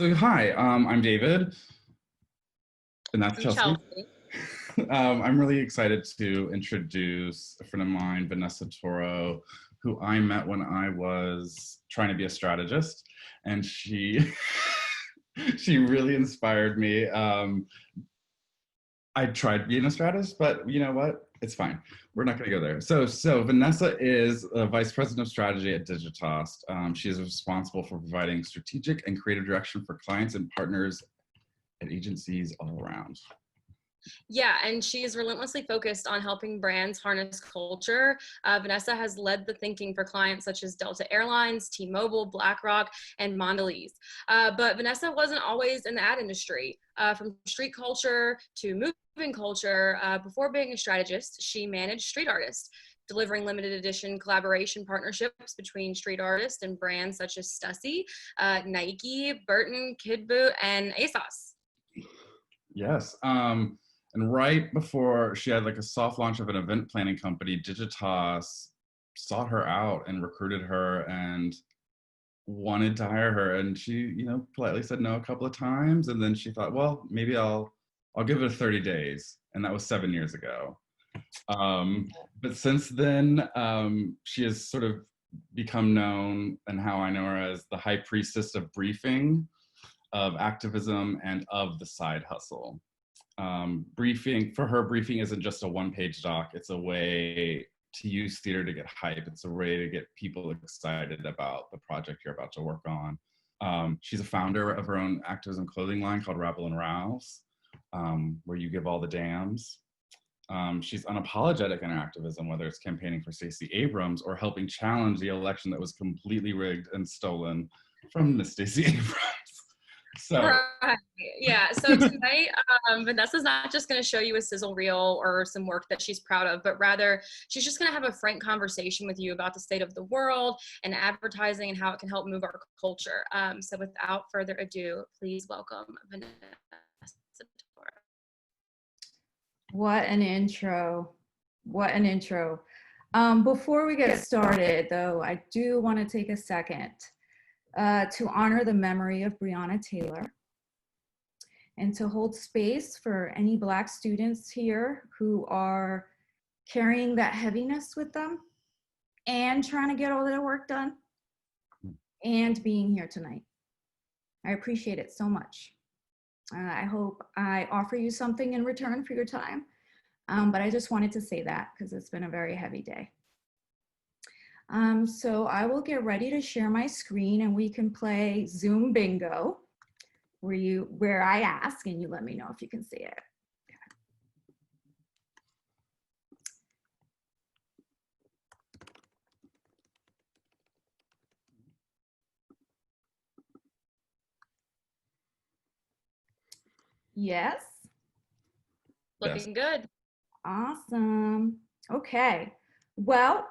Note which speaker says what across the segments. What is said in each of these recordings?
Speaker 1: So hi, I'm David, and that's
Speaker 2: I'm
Speaker 1: Chelsea.
Speaker 2: Chelsea.
Speaker 1: I'm really excited to introduce a friend of mine, Vanessa Toro, who I met when I was trying to be a strategist, and she she really inspired me. I tried being a strategist, but you know what? It's fine. We're not going to go there. So Vanessa is a vice president of strategy at Digitas. She is responsible for providing strategic and creative direction for clients and partners at agencies all around.
Speaker 2: Yeah, and she is relentlessly focused on helping brands harness culture. Vanessa has led the thinking for clients such as Delta Airlines, T-Mobile, BlackRock, and Mondelez. But Vanessa wasn't always in the ad industry. From street culture to moving culture, before being a strategist, she managed street artists, delivering limited edition collaboration partnerships between street artists and brands such as Stussy, Nike, Burton, Kid Boot, and ASOS.
Speaker 1: Yes. And right before she had like a soft launch of an event planning company, Digitas sought her out and recruited her and wanted to hire her. And she, politely said no a couple of times. And then she thought, well, maybe I'll give it 30 days. And that was 7 years ago. But since then, she has sort of become known, and how I know her, as the high priestess of briefing, of activism, and of the side hustle. Briefing isn't just a one-page doc. It's a way to use theater to get hype. It's a way to get people excited about the project you're about to work on. She's a founder of her own activism clothing line called Rabble and Rouse, where you give all the dams. She's unapologetic in her activism, whether it's campaigning for Stacey Abrams or helping challenge the election that was completely rigged and stolen from Miss Stacey Abrams. So,
Speaker 2: Right. Yeah. So tonight, Vanessa's not just going to show you a sizzle reel or some work that she's proud of, but rather she's just going to have a frank conversation with you about the state of the world and advertising and how it can help move our culture. So without further ado, please welcome Vanessa Toro.
Speaker 3: What an intro. What an intro. Before we get started, though, I do want to take a second to honor the memory of Breonna Taylor and to hold space for any Black students here who are carrying that heaviness with them and trying to get all their work done and being here tonight. I appreciate it so much. I hope I offer you something in return for your time, but I just wanted to say that because it's been a very heavy day. So I will get ready to share my screen and we can play Zoom bingo where I ask and you let me know if you can see it. Yes.
Speaker 2: Looking good.
Speaker 3: Awesome. Okay. Well,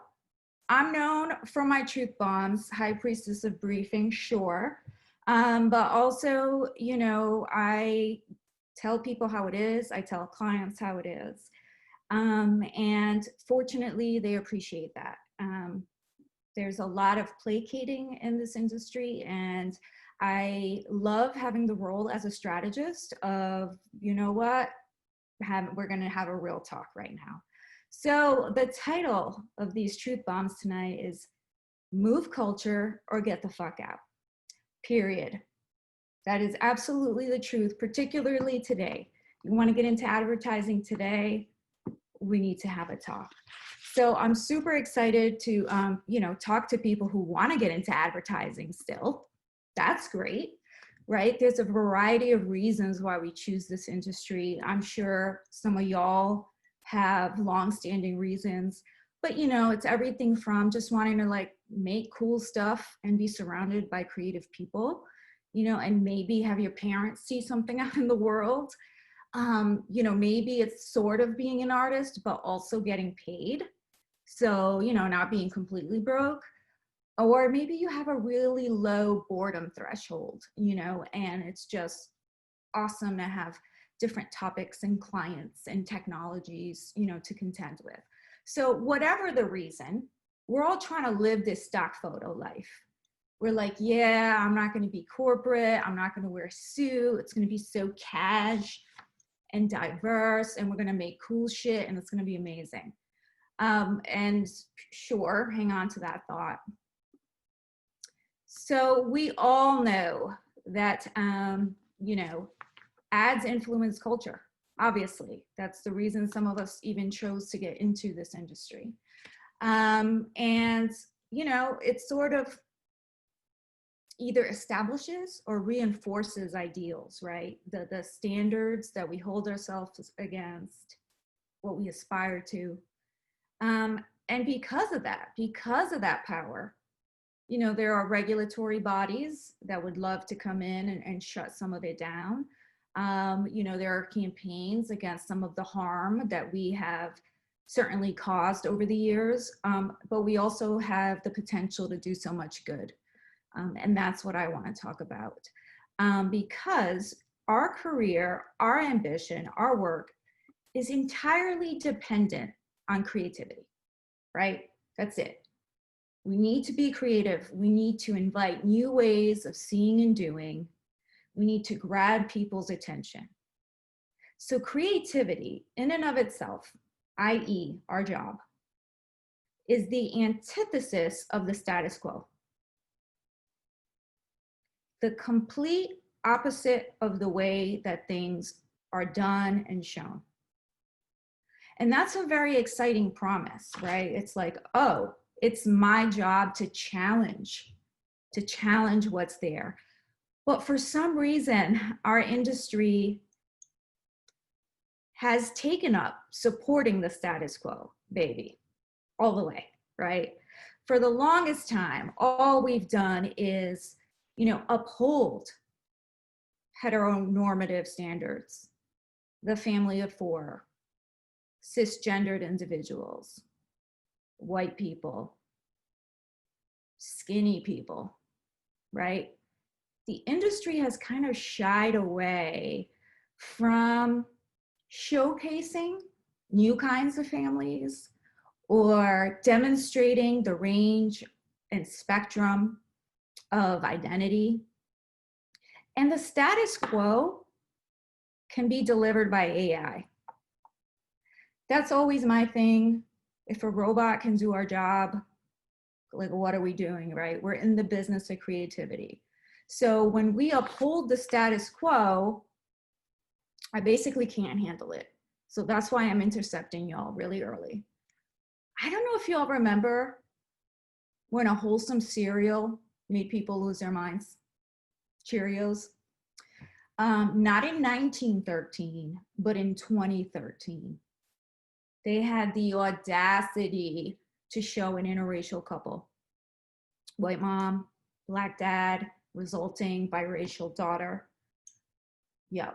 Speaker 3: I'm known for my truth bombs, high priestess of briefing, sure. But also, I tell people how it is. I tell clients how it is. And fortunately, they appreciate that. There's a lot of placating in this industry, and I love having the role as a strategist of, you know what, we're going to have a real talk right now. So the title of these truth bombs tonight is Move Culture or Get the Fuck Out, period. That is absolutely the truth, particularly today. You want to get into advertising today, we need to have a talk. So I'm super excited to, talk to people who want to get into advertising still. That's great, right? There's a variety of reasons why we choose this industry. I'm sure some of y'all have longstanding reasons, but it's everything from just wanting to make cool stuff and be surrounded by creative people, and maybe have your parents see something out in the world. Maybe it's sort of being an artist, but also getting paid. So, not being completely broke. Or maybe you have a really low boredom threshold, and it's just awesome to have different topics and clients and technologies, to contend with. So whatever the reason, we're all trying to live this stock photo life. we're like, yeah, I'm not going to be corporate. I'm not going to wear a suit. It's going to be so cash and diverse, and we're going to make cool shit, and it's going to be amazing. And sure, hang on to that thought. So we all know that, you know, ads influence culture. Obviously, that's the reason some of us even chose to get into this industry. And, you know, it sort of either establishes or reinforces ideals, right? The standards that we hold ourselves against, what we aspire to. And because of that power, you know, there are regulatory bodies that would love to come in and shut some of it down. You know, there are campaigns against some of the harm that we have certainly caused over the years, but we also have the potential to do so much good. And that's what I want to talk about. Because our career, our ambition, our work is entirely dependent on creativity, right? That's it. We need to be creative. We need to invite new ways of seeing and doing. We need to grab people's attention. So creativity in and of itself, i.e. our job, is the antithesis of the status quo. The complete opposite of the way that things are done and shown. And that's a very exciting promise, right? It's like, oh, it's my job to challenge what's there. But for some reason, our industry has taken up supporting the status quo, baby, all the way, right? For the longest time, all we've done is, you know, uphold heteronormative standards, the family of four, cisgendered individuals, white people, skinny people, right? The industry has kind of shied away from showcasing new kinds of families or demonstrating the range and spectrum of identity. And the status quo can be delivered by AI. That's always my thing. If a robot can do our job, like, what are we doing, right? We're in the business of creativity. So when we uphold the status quo, I basically can't handle it. So that's why I'm intercepting y'all really early. I don't know if y'all remember when a wholesome cereal made people lose their minds. Cheerios. Not in 1913, but in 2013. They had the audacity to show an interracial couple. White mom, black dad, resulting biracial daughter. Yo.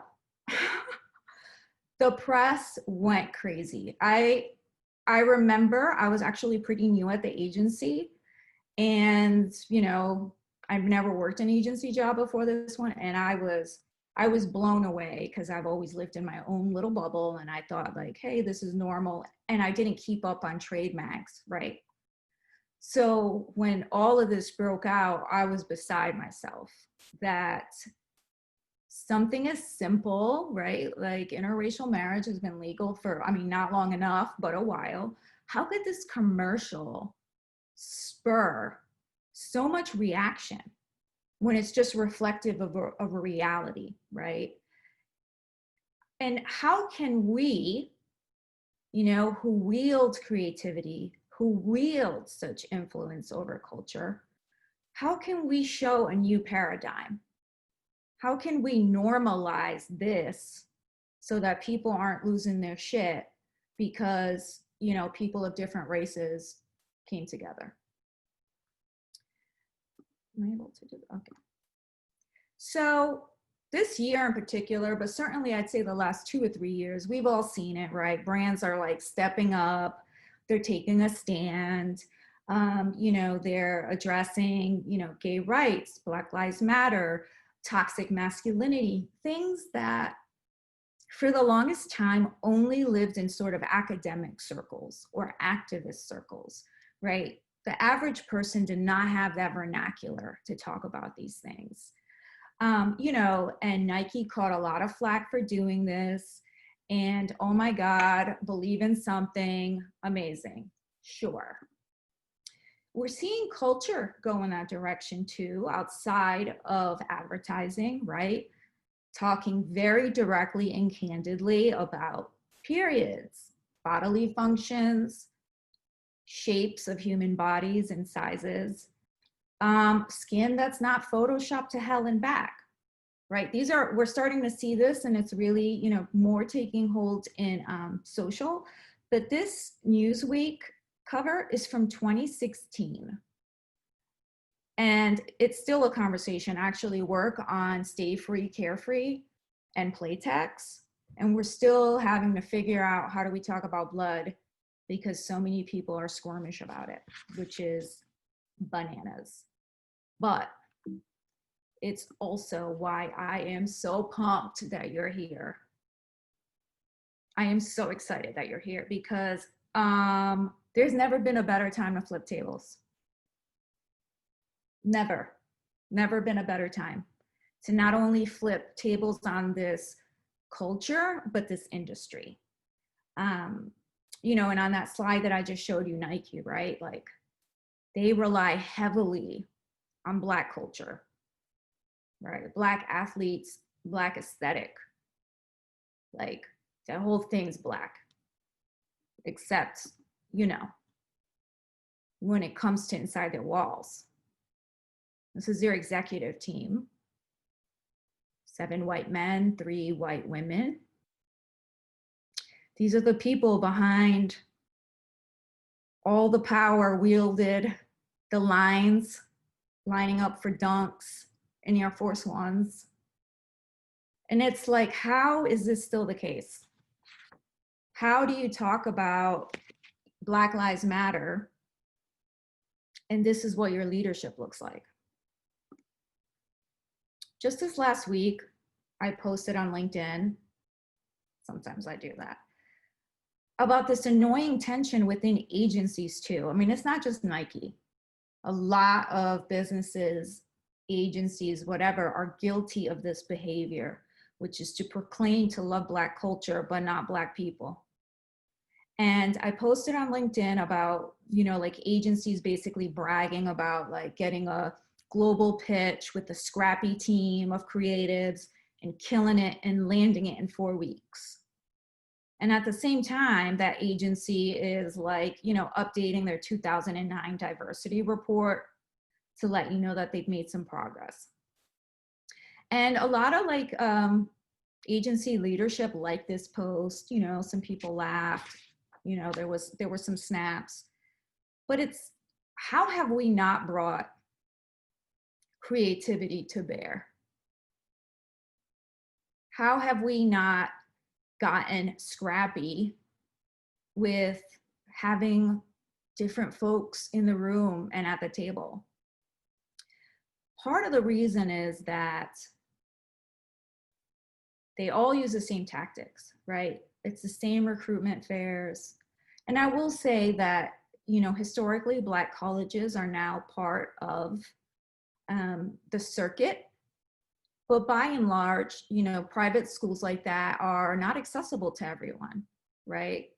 Speaker 3: The press went crazy. I remember I was actually pretty new at the agency, and you know, I've never worked an agency job before this one, and I was blown away because I've always lived in my own little bubble, and I thought like, hey, this is normal, and I didn't keep up on trade mags, right? So when all of this broke out, I was beside myself that something as simple, right? Like interracial marriage has been legal for, I mean, not long enough, but a while. How could this commercial spur so much reaction when it's just reflective of a reality, right? And how can we, you know, who wield creativity, who wield such influence over culture, how can we show a new paradigm? How can we normalize this so that people aren't losing their shit because, you know, people of different races came together? Am I able to do that? Okay. So this year in particular, but certainly I'd say the last 2 or 3 years, we've all seen it, right? Brands are like stepping up, they're taking a stand, you know, they're addressing, you know, gay rights, Black Lives Matter, toxic masculinity, things that for the longest time only lived in sort of academic circles or activist circles, right? the average person did not have that vernacular to talk about these things. You know, and Nike caught a lot of flack for doing this. And oh my God, believe in something amazing. Sure. We're seeing culture go in that direction too, outside of advertising, right? Talking very directly and candidly about periods, bodily functions, shapes of human bodies and sizes, skin that's not photoshopped to hell and back, right? We're starting to see this, and it's really, you know, more taking hold in social. But this Newsweek cover is from 2016. And it's still a conversation. I actually work on Stay Free, Carefree and Playtex. And we're still having to figure out, how do we talk about blood, because so many people are squirmish about it, which is bananas. But it's also why I am so pumped that you're here. I am so excited that you're here, because there's never been a better time to flip tables. Never been a better time to not only flip tables on this culture, but this industry. You know, and on that slide that I just showed you, Nike, right? Like, they rely heavily on Black culture, right? Black athletes, Black aesthetic. Like, that whole thing's Black, except, you know, when it comes to inside their walls. This is their executive team. 7 white men, 3 white women. These are the people behind all the power wielded, the lines lining up for dunks in Air Force Ones. And it's like, how is this still the case? How do you talk about Black Lives Matter and this is what your leadership looks like? Just this last week, I posted on LinkedIn, sometimes I do that, about this annoying tension within agencies too. I mean, it's not just Nike. A lot of businesses, agencies, whatever, are guilty of this behavior, which is to proclaim to love Black culture, but not Black people. And I posted on LinkedIn about, you know, like agencies basically bragging about like getting a global pitch with a scrappy team of creatives and killing it and landing it in 4 weeks. And at the same time, that agency is like, you know, updating their 2009 diversity report to let you know that they've made some progress. And a lot of like agency leadership liked this post, you know, some people laughed, you know, there were some snaps, but it's, how have we not brought creativity to bear? How have we not gotten scrappy with having different folks in the room and at the table? Part of the reason is that they all use the same tactics, right? It's the same recruitment fairs. And I will say that, you know, historically, Black colleges are now part of the circuit. But by and large, you know, private schools like that are not accessible to everyone, right?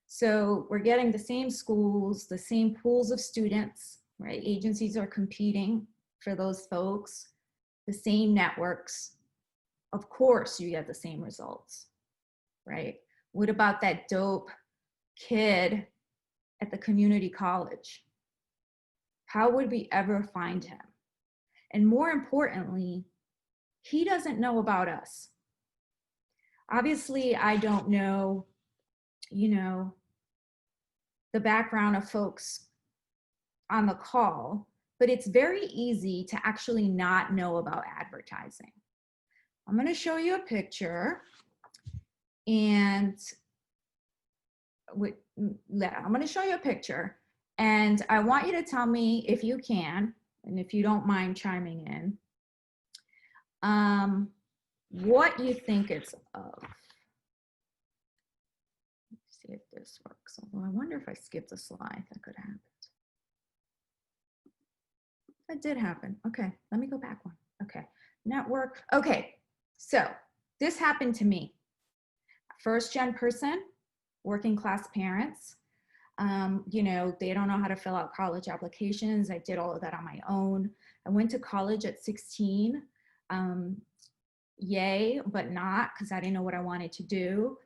Speaker 3: So we're getting the same schools, the same pools of students, right? Agencies are competing for those folks, the same networks. Of course, you get the same results, right? What about that dope kid at the community college? How would we ever find him? And more importantly, he doesn't know about us. Obviously, I don't know, you know, the background of folks on the call, but it's very easy to actually not know about advertising. I'm going to show you a picture, and I'm going to show you a picture, and I want you to tell me if you can, and if you don't mind chiming in, what you think it's of. Let's see if this works. Although I wonder if I skipped a slide, that could happen. That did happen. Okay, let me go back one. Okay, network. Okay, so this happened to me. First gen person, working class parents. You know, they don't know how to fill out college applications. I did all of that on my own. I went to college at 16. Yay, but not, because I didn't know what I wanted to do.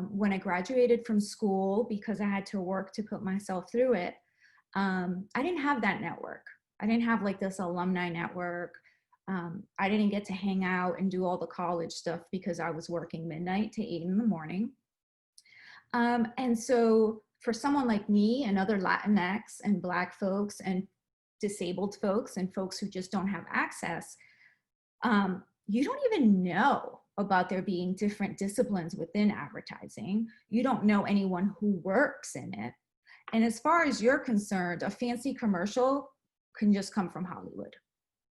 Speaker 3: When I graduated from school, because I had to work to put myself through it, I didn't have that network. I didn't have like this alumni network. I didn't get to hang out and do all the college stuff because I was working midnight to 8 in the morning. And so for someone like me and other Latinx and Black folks and disabled folks and folks who just don't have access, you don't even know about there being different disciplines within advertising. You don't know anyone who works in it. And as far as you're concerned, a fancy commercial can just come from Hollywood.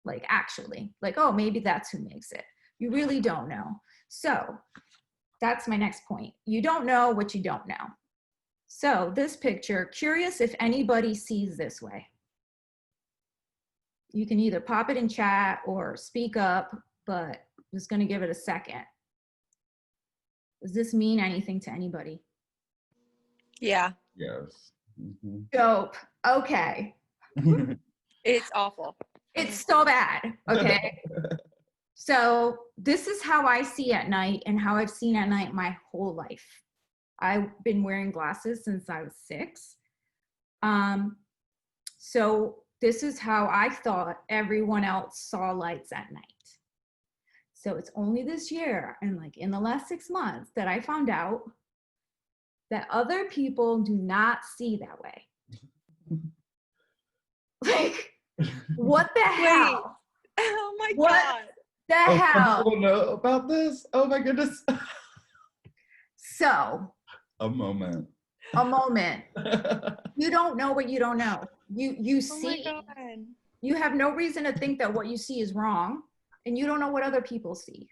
Speaker 3: Like actually, like, oh, maybe that's who makes it. You really don't know. So that's my next point. You don't know what you don't know. So this picture, curious if anybody sees this way. You can either pop it in chat or speak up, but I'm just gonna give it a second. Does this mean anything to anybody?
Speaker 4: Yeah.
Speaker 1: Yes. Mm-hmm.
Speaker 3: Dope. Okay.
Speaker 4: It's awful.
Speaker 3: It's so bad. Okay. So this is how I see at night and how I've seen at night my whole life. I've been wearing glasses since I was 6. So this is how I thought everyone else saw lights at night. So it's only this year and like in the last 6 months that I found out that other people do not see that way. Like, what the hell?
Speaker 4: Oh my
Speaker 3: What
Speaker 4: God.
Speaker 3: the hell?
Speaker 1: People know about this? Oh my goodness.
Speaker 3: So,
Speaker 1: A moment.
Speaker 3: You don't know what you don't know. You
Speaker 4: Oh my
Speaker 3: see,
Speaker 4: God.
Speaker 3: you have no reason to think that what you see is wrong, and you don't know what other people see.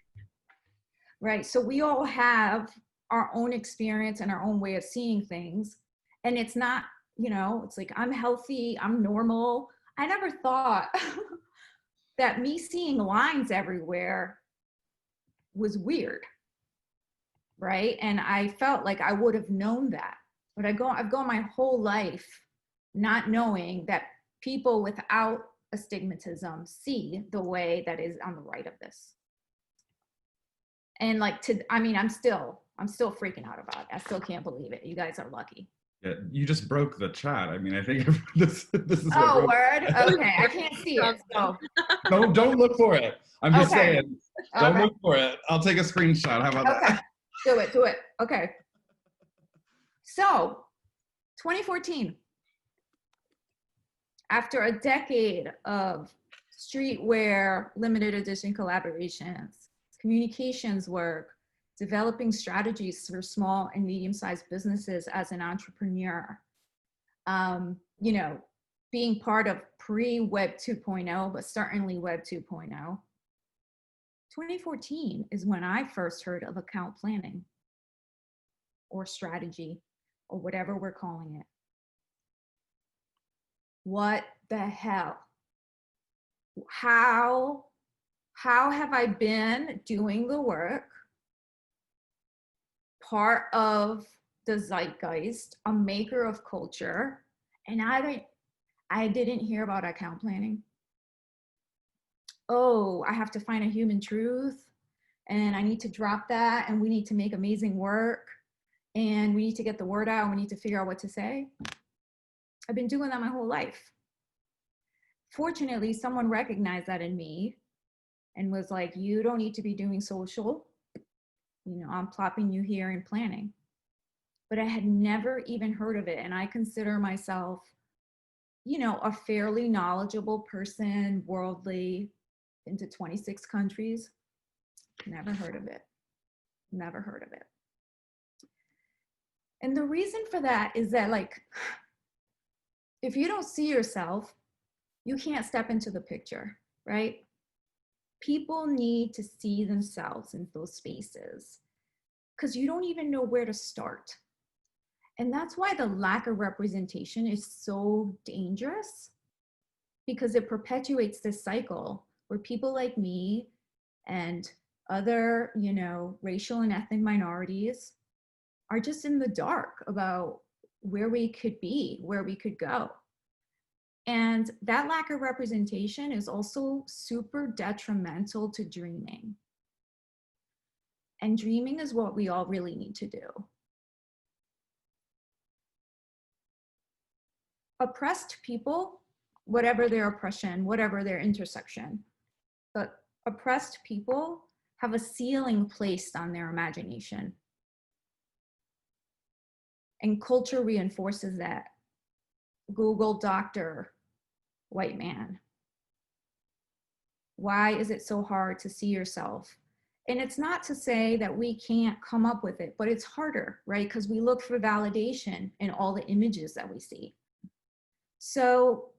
Speaker 3: Right? So we all have our own experience and our own way of seeing things. And it's not, you know, it's like, I'm healthy, I'm normal. I never thought that me seeing lines everywhere was weird. Right? And I felt like I would have known that. But I've gone my whole life not knowing that people without astigmatism see the way that is on the right of this. And like, I'm still freaking out about it. I still can't believe it. You guys are lucky.
Speaker 1: Yeah, you just broke the chat. I mean, I think this is
Speaker 3: Oh,
Speaker 1: what
Speaker 3: word? Okay, I can't see it. So.
Speaker 1: don't look for it. I'm just saying, don't
Speaker 3: Okay.
Speaker 1: look for it. I'll take a screenshot. How about that?
Speaker 3: Do it. Okay. So, 2014. After a decade of streetwear, limited edition collaborations, communications work, developing strategies for small and medium-sized businesses as an entrepreneur, you know, being part of pre-Web 2.0, but certainly Web 2.0. 2014 is when I first heard of account planning or strategy or whatever we're calling it. What the hell? How have I been doing the work, part of the zeitgeist, a maker of culture, and I didn't hear about account planning? Oh, I have to find a human truth, and I need to drop that, and we need to make amazing work, and we need to get the word out, and we need to figure out what to say. I've been doing that my whole life. Fortunately, someone recognized that in me and was like, you don't need to be doing social. You know, I'm plopping you here in planning. But I had never even heard of it. And I consider myself, you know, a fairly knowledgeable person, worldly, into 26 countries. Never heard of it. Never heard of it. And the reason for that is that, like, if you don't see yourself, you can't step into the picture, right? People need to see themselves in those spaces because you don't even know where to start. And that's why the lack of representation is so dangerous, because it perpetuates this cycle where people like me and other, you know, racial and ethnic minorities are just in the dark about where we could be, where we could go. And that lack of representation is also super detrimental to dreaming. And dreaming is what we all really need to do. Oppressed people, whatever their oppression, whatever their intersection, but oppressed people have a ceiling placed on their imagination. And culture reinforces that. Google doctor, white man. Why is it so hard to see yourself? And it's not to say that we can't come up with it, but it's harder, right? Because we look for validation in all the images that we see. So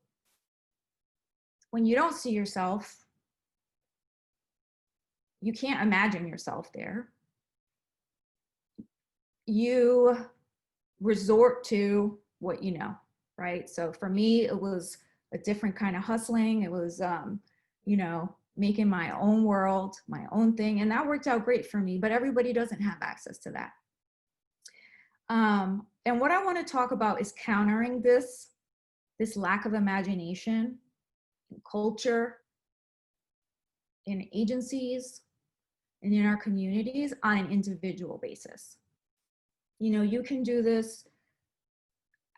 Speaker 3: when you don't see yourself, you can't imagine yourself there. You resort to what you know, right? So for me, it was a different kind of hustling. It was, you know, making my own world, my own thing. And that worked out great for me, but everybody doesn't have access to that. And what I want to talk about is countering this lack of imagination in culture, in agencies, and in our communities on an individual basis. You know, you can do this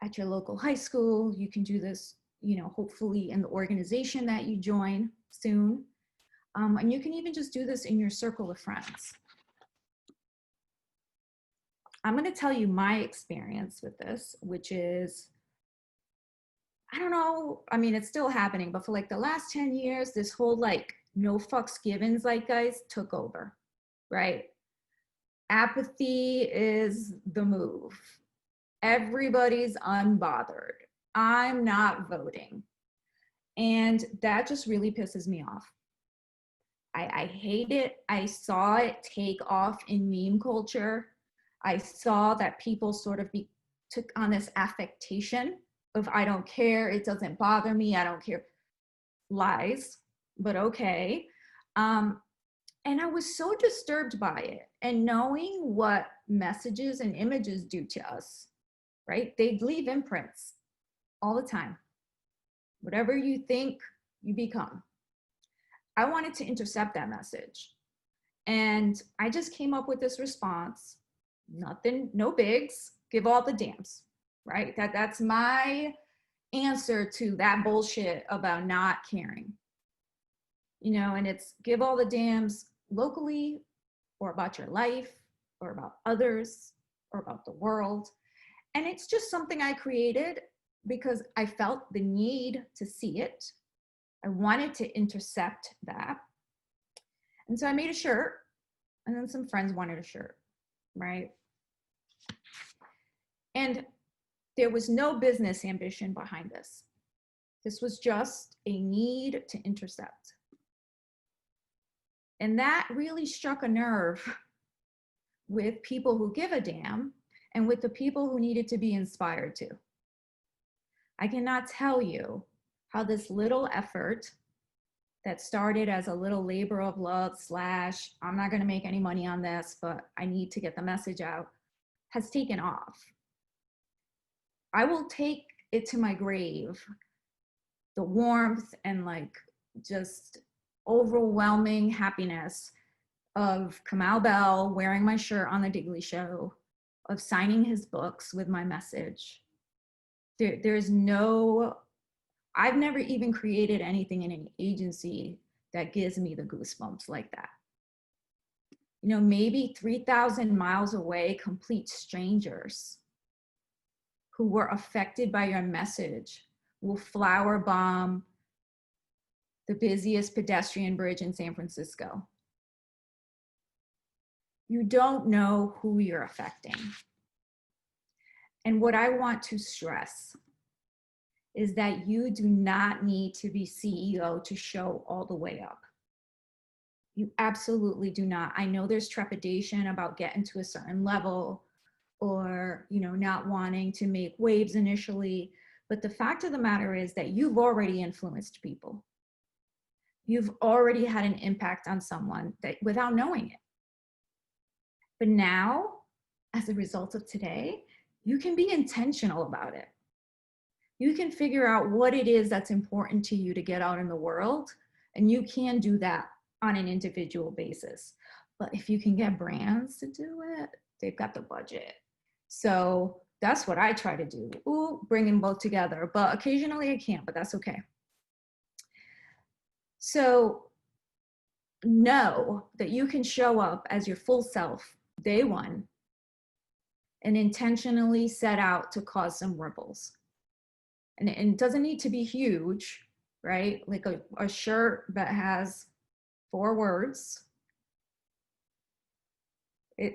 Speaker 3: at your local high school. You can do this, you know, hopefully in the organization that you join soon. And you can even just do this in your circle of friends. I'm going to tell you my experience with this, which is, I don't know, I mean, it's still happening, but for like the last 10 years, this whole like no fucks given zeitgeist took over, right? Apathy is the move. Everybody's unbothered. I'm not voting. And that just really pisses me off. I hate it. I saw it take off in meme culture. I saw that people sort of took on this affectation of I don't care, it doesn't bother me, I don't care. Lies, but okay. And I was so disturbed by it. And knowing what messages and images do to us, right? They leave imprints all the time. Whatever you think, you become. I wanted to intercept that message. And I just came up with this response. Nothing, no bigs, give all the damns, right? That's my answer to that bullshit about not caring. You know, and it's give all the damns locally or about your life or about others or about the world. And it's just something I created because I felt the need to see it. I wanted to intercept that. And so I made a shirt, and then some friends wanted a shirt, right? And there was no business ambition behind this. This was just a need to intercept. And that really struck a nerve with people who give a damn and with the people who needed to be inspired to. I cannot tell you how this little effort that started as a little labor of love / I'm not going to make any money on this, but I need to get the message out, has taken off. I will take it to my grave, the warmth and like just overwhelming happiness of Kamau Bell wearing my shirt on The Daily Show, of signing his books with my message. There's no, I've never even created anything in an agency that gives me the goosebumps like that. You know, maybe 3,000 miles away, complete strangers who were affected by your message will flower bomb the busiest pedestrian bridge in San Francisco. You don't know who you're affecting. And what I want to stress is that you do not need to be CEO to show all the way up. You absolutely do not. I know there's trepidation about getting to a certain level or, you know, not wanting to make waves initially, But the fact of the matter is that you've already influenced people. You've already had an impact on someone that without knowing it. But now, as a result of today, you can be intentional about it. You can figure out what it is that's important to you to get out in the world, and you can do that on an individual basis. But if you can get brands to do it, they've got the budget. So that's what I try to do. Ooh, bring them both together. But occasionally I can't, but that's okay. So know that you can show up as your full self day one and intentionally set out to cause some ripples. And it doesn't need to be huge, right? Like a shirt that has 4 words.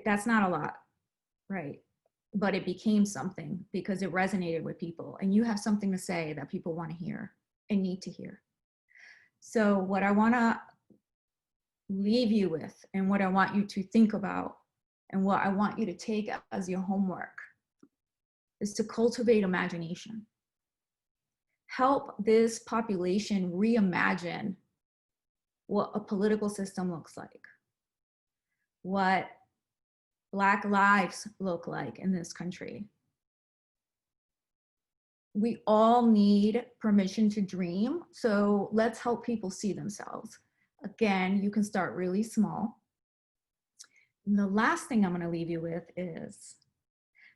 Speaker 3: That's not a lot, right? But it became something because it resonated with people, and you have something to say that people want to hear and need to hear. So what I want to leave you with, and what I want you to think about, and what I want you to take as your homework, is to cultivate imagination. Help this population reimagine what a political system looks like, what Black lives look like in this country. We all need permission to dream, so let's help people see themselves. Again, you can start really small. And the last thing I'm going to leave you with is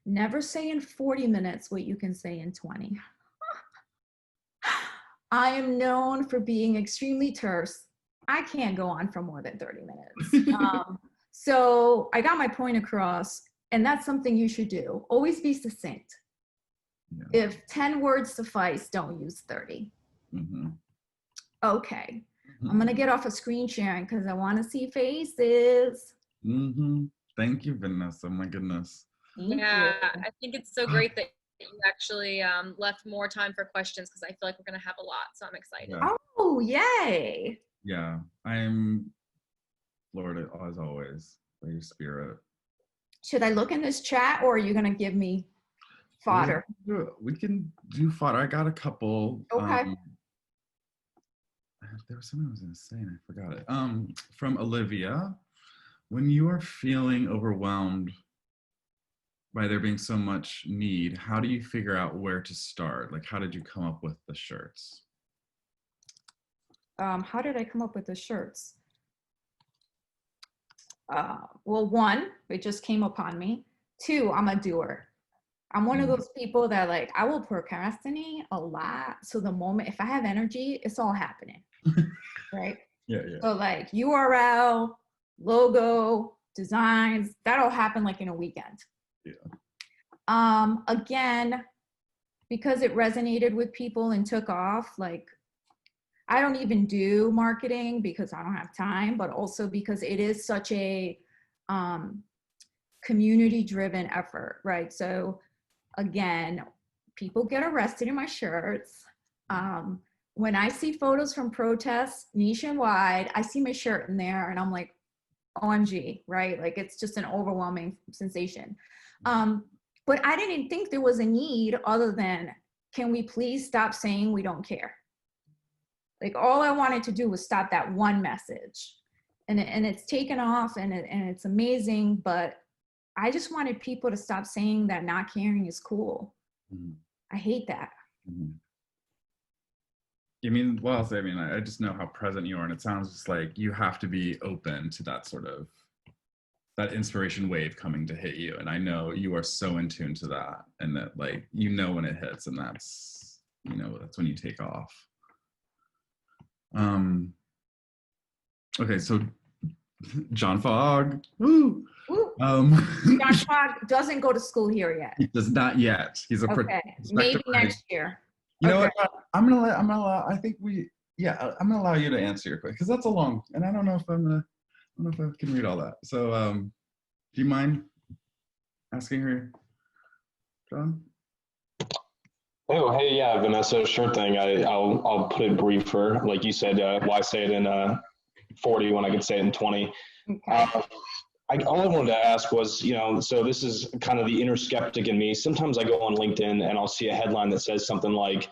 Speaker 3: never say in 40 minutes what you can say in 20. I am known for being extremely terse. I can't go on for more than 30 minutes. So I got my point across, and that's something you should do. Always be succinct. Yeah. If 10 words suffice, don't use 30. Mm-hmm. Okay. Mm-hmm. I'm going to get off of screen sharing because I want to see faces.
Speaker 1: Mm-hmm. Thank you, Vanessa. My goodness.
Speaker 2: Yeah, I think it's so great that you actually left more time for questions, because I feel like we're going to have a lot. So I'm excited.
Speaker 1: Yeah.
Speaker 3: Oh, yay.
Speaker 1: Yeah, I'm Lord, as always, by your spirit.
Speaker 3: Should I look in this chat, or are you going to give me fodder?
Speaker 1: We can do fodder. I got a couple.
Speaker 3: Okay.
Speaker 1: There was something I was going to say and I forgot it. From Olivia, when you are feeling overwhelmed by there being so much need, how do you figure out where to start? Like, how did you come up with the shirts?
Speaker 3: How did I come up with the shirts? Well, 1, it just came upon me. 2, I'm a doer. I'm one of those people that, like, I will procrastinate a lot. So the moment, if I have energy, it's all happening, right?
Speaker 1: Yeah.
Speaker 3: So like URL, logo, designs, that'll happen like in a weekend. Yeah. Again, because it resonated with people and took off, like, I don't even do marketing because I don't have time, but also because it is such a community-driven effort, right? So again, people get arrested in my shirts. When I see photos from protests nationwide, I see my shirt in there and I'm like, OMG, right? Like, it's just an overwhelming sensation. But I didn't think there was a need other than, can we please stop saying we don't care? Like, all I wanted to do was stop that one message, and it's taken off, and it's amazing. But I just wanted people to stop saying that not caring is cool. Mm-hmm. I hate that.
Speaker 1: Mm-hmm. I mean, well, I mean, I just know how present you are, and it sounds just like you have to be open to that sort of, that inspiration wave coming to hit you. And I know you are so in tune to that, and that, like, you know when it hits, and that's, you know, that's when you take off. Okay, so John Fogg. Woo!
Speaker 3: Woo. John Fogg doesn't go to school here yet.
Speaker 1: He does not yet. He's a
Speaker 3: okay. Maybe next year.
Speaker 1: You know what? I'm gonna allow. I think I'm gonna allow you to answer your question, because that's a long, and I don't know if I can read all that. So, do you mind asking her, John?
Speaker 5: Oh, hey, yeah, Vanessa, sure thing. I'll put it briefer. Like you said, why say it in 40 when I could say it in 20?
Speaker 3: Okay.
Speaker 5: all I wanted to ask was, so this is kind of the inner skeptic in me. Sometimes I go on LinkedIn and I'll see a headline that says something like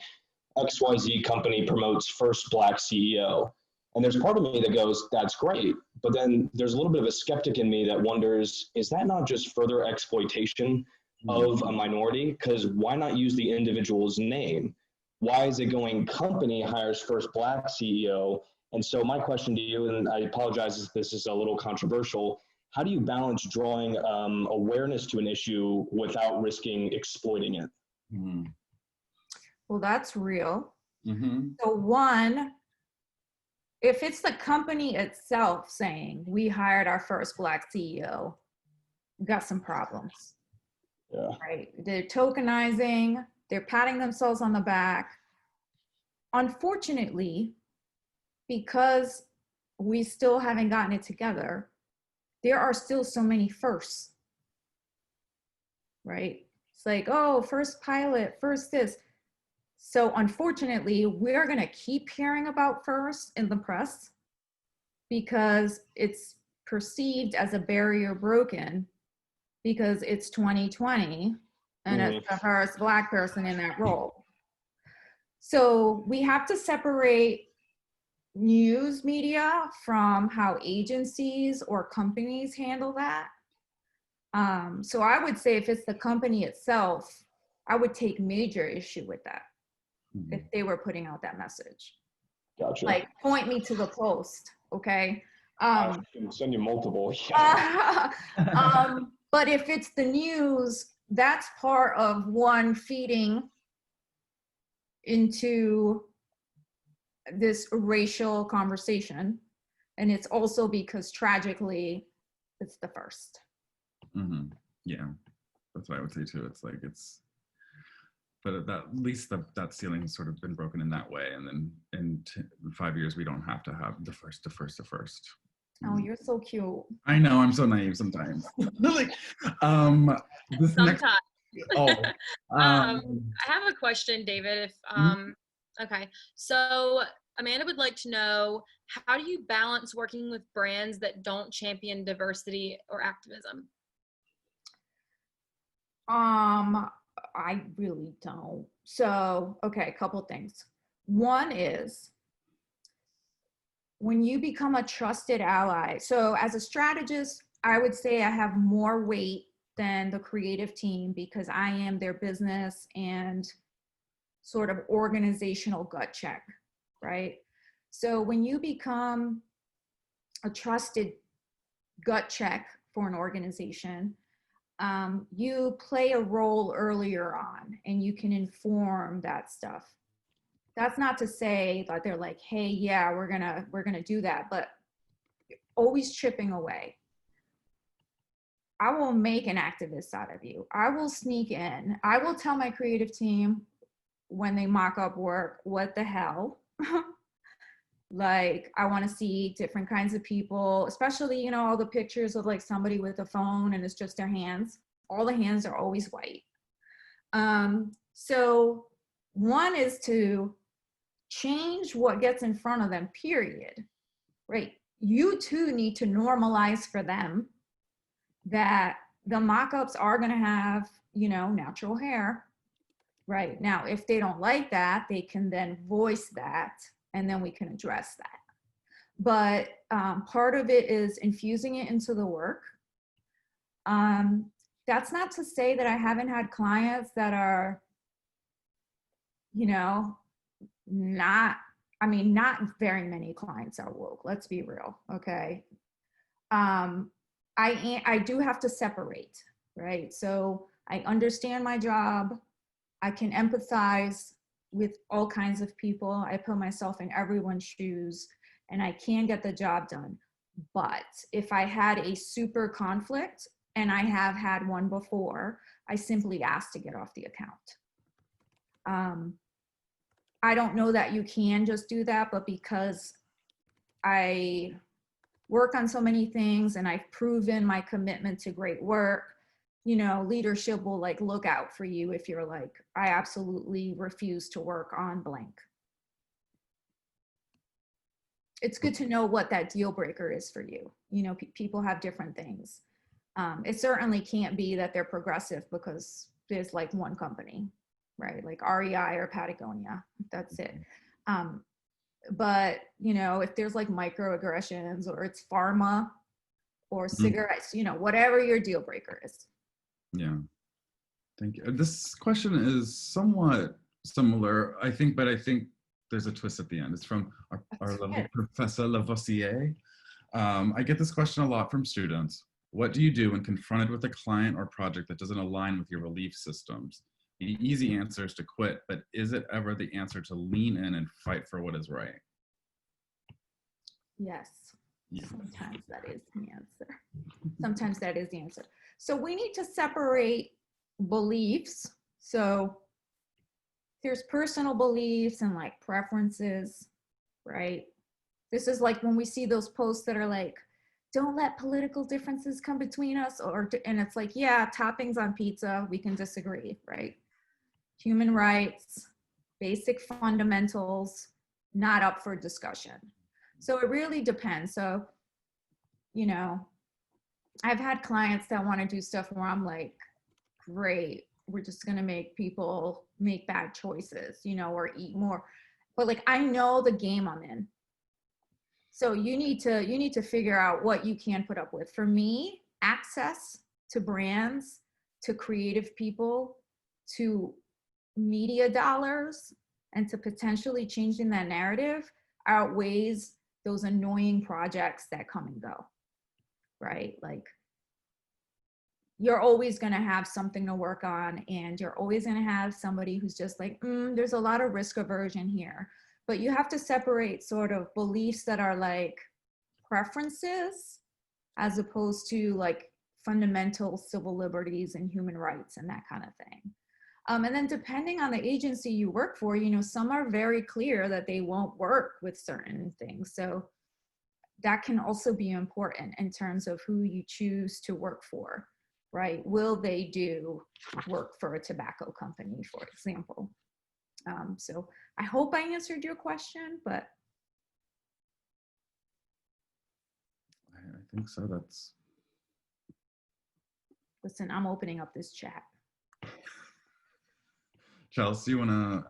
Speaker 5: XYZ company promotes first Black CEO. And there's part of me that goes, that's great. But then there's a little bit of a skeptic in me that wonders, is that not just further exploitation of a minority? Because why not use the individual's name? Why is it going company hires first Black CEO? And so my question to you, and I apologize if this is a little controversial, how do you balance drawing awareness to an issue without risking exploiting it?
Speaker 1: Mm-hmm.
Speaker 3: Well, that's real.
Speaker 1: Mm-hmm.
Speaker 3: So one, if it's the company itself saying we hired our first Black CEO, we got some problems.
Speaker 5: Yeah.
Speaker 3: Right? They're tokenizing, they're patting themselves on the back. Unfortunately, because we still haven't gotten it together, there are still so many firsts, right? It's like, oh, first pilot, first this. So unfortunately, we're going to keep hearing about first in the press because it's perceived as a barrier broken because it's 2020 and it's the first Black person in that role. So we have to separate news media from how agencies or companies handle that. So I would say if it's the company itself, I would take major issue with that if they were putting out that message.
Speaker 5: Gotcha.
Speaker 3: Like, point me to the post, okay?
Speaker 5: I can send you multiple.
Speaker 3: But if it's the news, that's part of one feeding into this racial conversation. And it's also because tragically, it's the first.
Speaker 1: Mm-hmm. Yeah, that's what I would say too. It's like but at least that ceiling has sort of been broken in that way. And then in 5 years, we don't have to have the first.
Speaker 3: Oh, you're so cute.
Speaker 1: I know, I'm so naive sometimes. Like, this
Speaker 2: Sometimes.
Speaker 1: I
Speaker 2: I have a question, David. Okay, so Amanda would like to know, how do you balance working with brands that don't champion diversity or activism?
Speaker 3: I really don't. So, okay, a couple things. One is when you become a trusted ally. So as a strategist, I would say I have more weight than the creative team because I am their business and sort of organizational gut check, right? So when you become a trusted gut check for an organization, you play a role earlier on and you can inform that stuff. That's not to say that they're like, hey, yeah, we're gonna do that, but always chipping away. I will make an activist out of you. I will sneak in. I will tell my creative team when they mock up work, what the hell? Like, I want to see different kinds of people, especially, all the pictures of like somebody with a phone and it's just their hands. All the hands are always white. So one is to change what gets in front of them, period, right? You too need to normalize for them that the mock-ups are going to have, natural hair, right? Now, if they don't like that, they can then voice that and then we can address that. But part of it is infusing it into the work. That's not to say that I haven't had clients that are, not very many clients are woke. Let's be real, okay? I do have to separate, right? So I understand my job. I can empathize with all kinds of people. I put myself in everyone's shoes and I can get the job done. But if I had a super conflict, and I have had one before, I simply ask to get off the account. I don't know that you can just do that, but because I work on so many things and I've proven my commitment to great work, leadership will like look out for you if you're like, I absolutely refuse to work on blank. It's good to know what that deal breaker is for you. People have different things. It certainly can't be that they're progressive because there's like one company, right? Like REI or Patagonia, that's it. But you know, if there's like microaggressions or it's pharma or cigarettes, you know, whatever your deal breaker is.
Speaker 1: Yeah, thank you. This question is somewhat similar, I think, but I think there's a twist at the end. It's from our lovely Professor Lavoisier. I get this question a lot from students. What do you do when confronted with a client or project that doesn't align with your belief systems? The easy answer is to quit, but is it ever the answer to lean in and fight for what is right?
Speaker 3: Yes.
Speaker 1: Yeah.
Speaker 3: Sometimes that is the answer. Sometimes that is the answer. So we need to separate beliefs. So there's personal beliefs and like preferences, right? This is like when we see those posts that are like, don't let political differences come between us, and it's like, yeah, toppings on pizza, we can disagree, right? Human rights, basic fundamentals, not up for discussion. So it really depends. So, you know, I've had clients that want to do stuff where I'm like, great, we're just going to make people make bad choices, you know, or eat more. But like, I know the game I'm in. So you need to figure out what you can put up with. For me, access to brands, to creative people, to media dollars, and to potentially changing that narrative outweighs those annoying projects that come and go, right? Like, you're always going to have something to work on, and you're always going to have somebody who's just like, there's a lot of risk aversion here. But you have to separate sort of beliefs that are like preferences as opposed to like fundamental civil liberties and human rights and that kind of thing. And then depending on the agency you work for, you know, some are very clear that they won't work with certain things. So that can also be important in terms of who you choose to work for, right? Will they do work for a tobacco company, for example? So I hope I answered your question, but.
Speaker 1: I think so. That's.
Speaker 3: Listen, I'm opening up this chat.
Speaker 1: Chelsea, you wanna?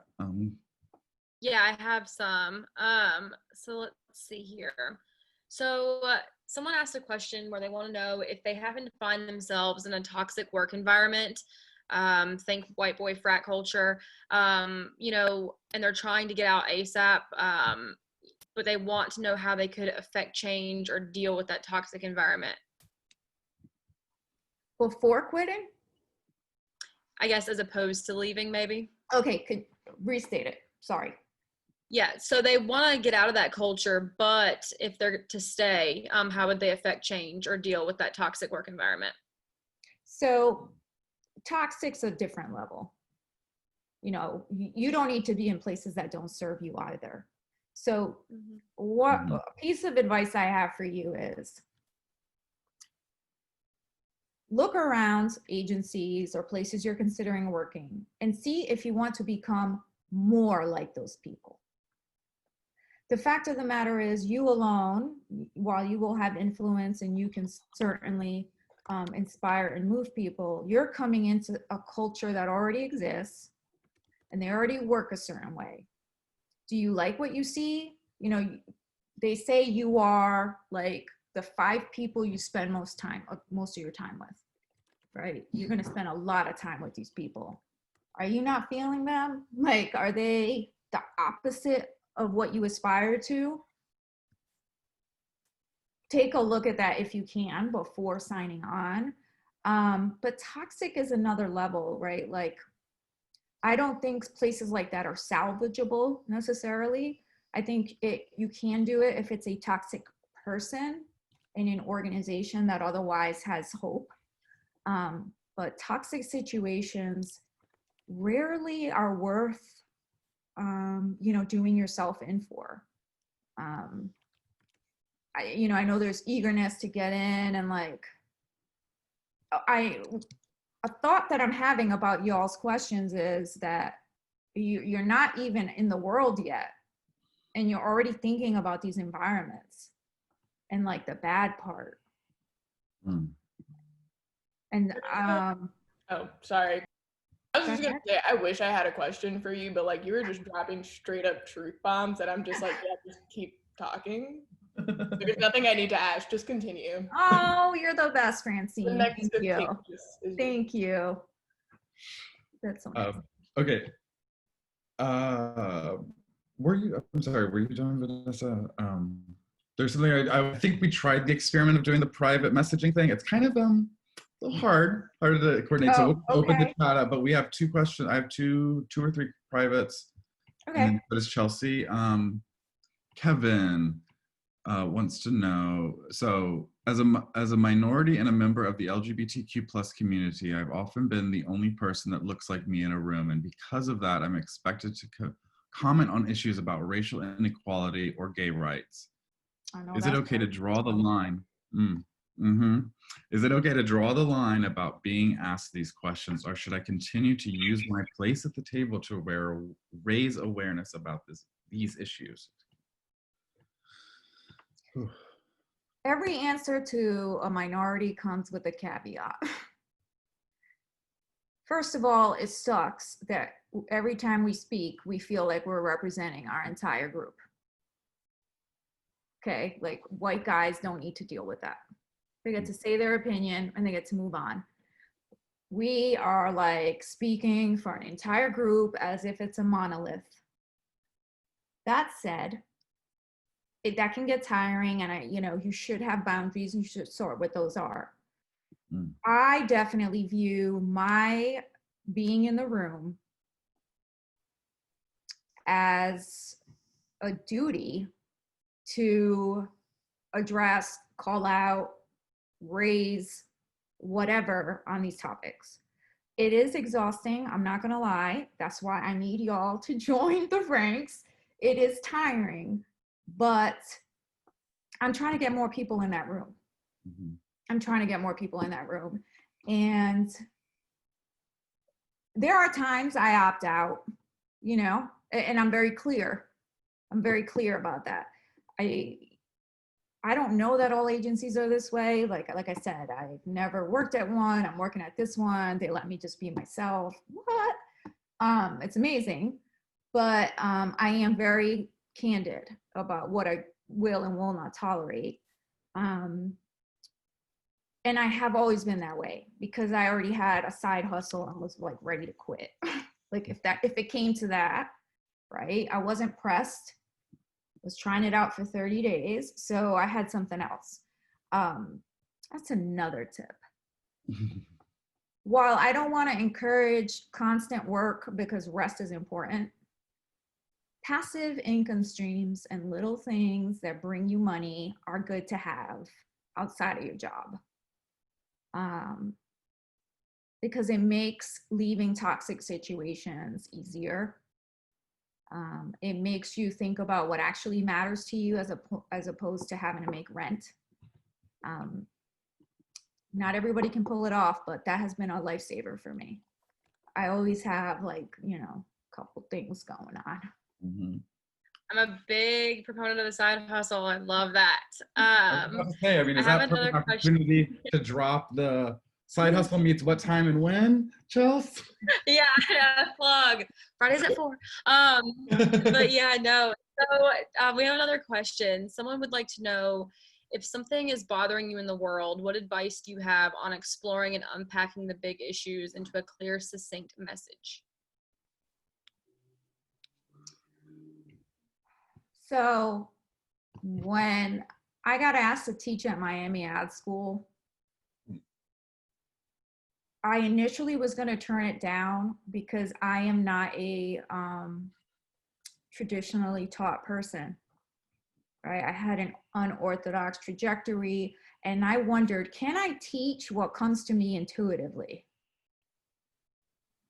Speaker 2: Yeah, I have some. So let's see here. So someone asked a question where they want to know if they happen to find themselves in a toxic work environment. Think white boy frat culture, you know, and they're trying to get out ASAP, but they want to know how they could affect change or deal with that toxic environment.
Speaker 3: Before quitting?
Speaker 2: I guess as opposed to leaving, maybe.
Speaker 3: Okay, could restate it. Sorry.
Speaker 2: Yeah, so they want to get out of that culture, but if they're to stay, how would they affect change or deal with that toxic work environment?
Speaker 3: So toxic's a different level. You know, you don't need to be in places that don't serve you either. So what a piece of advice I have for you is look around agencies or places you're considering working and see if you want to become more like those people. The fact of the matter is, you alone, while you will have influence and you can certainly inspire and move people, you're coming into a culture that already exists and they already work a certain way. Do you like what you see? You know, they say you are like the 5 people you spend most of your time with, right? You're going to spend a lot of time with these people. Are you not feeling them? Like, are they the opposite of what you aspire to? Take a look at that if you can before signing on. But toxic is another level, right? Like, I don't think places like that are salvageable necessarily. I think you can do it if it's a toxic person in an organization that otherwise has hope. But toxic situations rarely are worth, you know, doing yourself in for. I know there's eagerness to get in, and like, a thought that I'm having about y'all's questions is that you're not even in the world yet, and you're already thinking about these environments and like the bad part. And
Speaker 6: Oh, sorry. I was
Speaker 3: go
Speaker 6: just gonna
Speaker 3: ahead.
Speaker 6: say, I wish I had a question for you, but like you were just dropping straight up truth bombs, and I'm just like, yeah, just keep talking. There's nothing I need to ask. Just continue.
Speaker 3: Oh, you're the best,
Speaker 6: The
Speaker 3: Francine.
Speaker 6: next
Speaker 3: Thank
Speaker 6: 15
Speaker 3: you.
Speaker 6: is
Speaker 3: Thank you. That's so nice.
Speaker 1: Okay. I'm sorry, were you done, Vanessa? There's something I think we tried the experiment of doing the private messaging thing. It's kind of a little hard to coordinate. So we'll open the
Speaker 3: Okay.
Speaker 1: chat up, but we have 2 questions. I have two or three privates. And
Speaker 3: Okay.
Speaker 1: then but it's Chelsea. Kevin wants to know, so as a minority and a member of the LGBTQ plus community, I've often been the only person that looks like me in a room. And because of that, I'm expected to comment on issues about racial inequality or gay rights. Is it okay to draw the line? Is it okay to draw the line about being asked these questions, or should I continue to use my place at the table to raise awareness about these issues?
Speaker 3: Every answer to a minority comes with a caveat. First of all, it sucks that every time we speak, we feel like we're representing our entire group. Okay, like white guys don't need to deal with that. They get to say their opinion and they get to move on. We are like speaking for an entire group as if it's a monolith. That said, that can get tiring, and you should have boundaries and you should sort what those are. I definitely view my being in the room as a duty to address, call out, raise whatever on these topics. It is exhausting, I'm not gonna lie. That's why I need y'all to join the ranks. It is tiring, but I'm trying to get more people in that room. I'm trying to get more people in that room. And there are times I opt out, and I'm very clear. I'm very clear about that. I don't know that all agencies are this way. Like I said, I've never worked at one. I'm working at this one. They let me just be myself. What? It's amazing. But I am very candid about what I will and will not tolerate. And I have always been that way because I already had a side hustle and was like ready to quit. Like if it came to that, right? I wasn't pressed. Was trying it out for 30 days. So I had something else. That's another tip. While I don't want to encourage constant work because rest is important, passive income streams and little things that bring you money are good to have outside of your job. Because it makes leaving toxic situations easier. It makes you think about what actually matters to you as opposed to having to make rent. Not everybody can pull it off, but that has been a lifesaver for me. I always have a couple things going on.
Speaker 2: I'm a big proponent of the side hustle. I love that.
Speaker 1: I was about to say, is that a perfect opportunity to drop the side hustle meets what time and when, Chelsea?
Speaker 2: Yeah, plug. Fridays at 4. But yeah, no. So we have another question. Someone would like to know, if something is bothering you in the world, what advice do you have on exploring and unpacking the big issues into a clear, succinct message?
Speaker 3: So when I got asked to teach at Miami Ad School, I initially was going to turn it down because I am not a traditionally taught person, right? I had an unorthodox trajectory, and I wondered, can I teach what comes to me intuitively?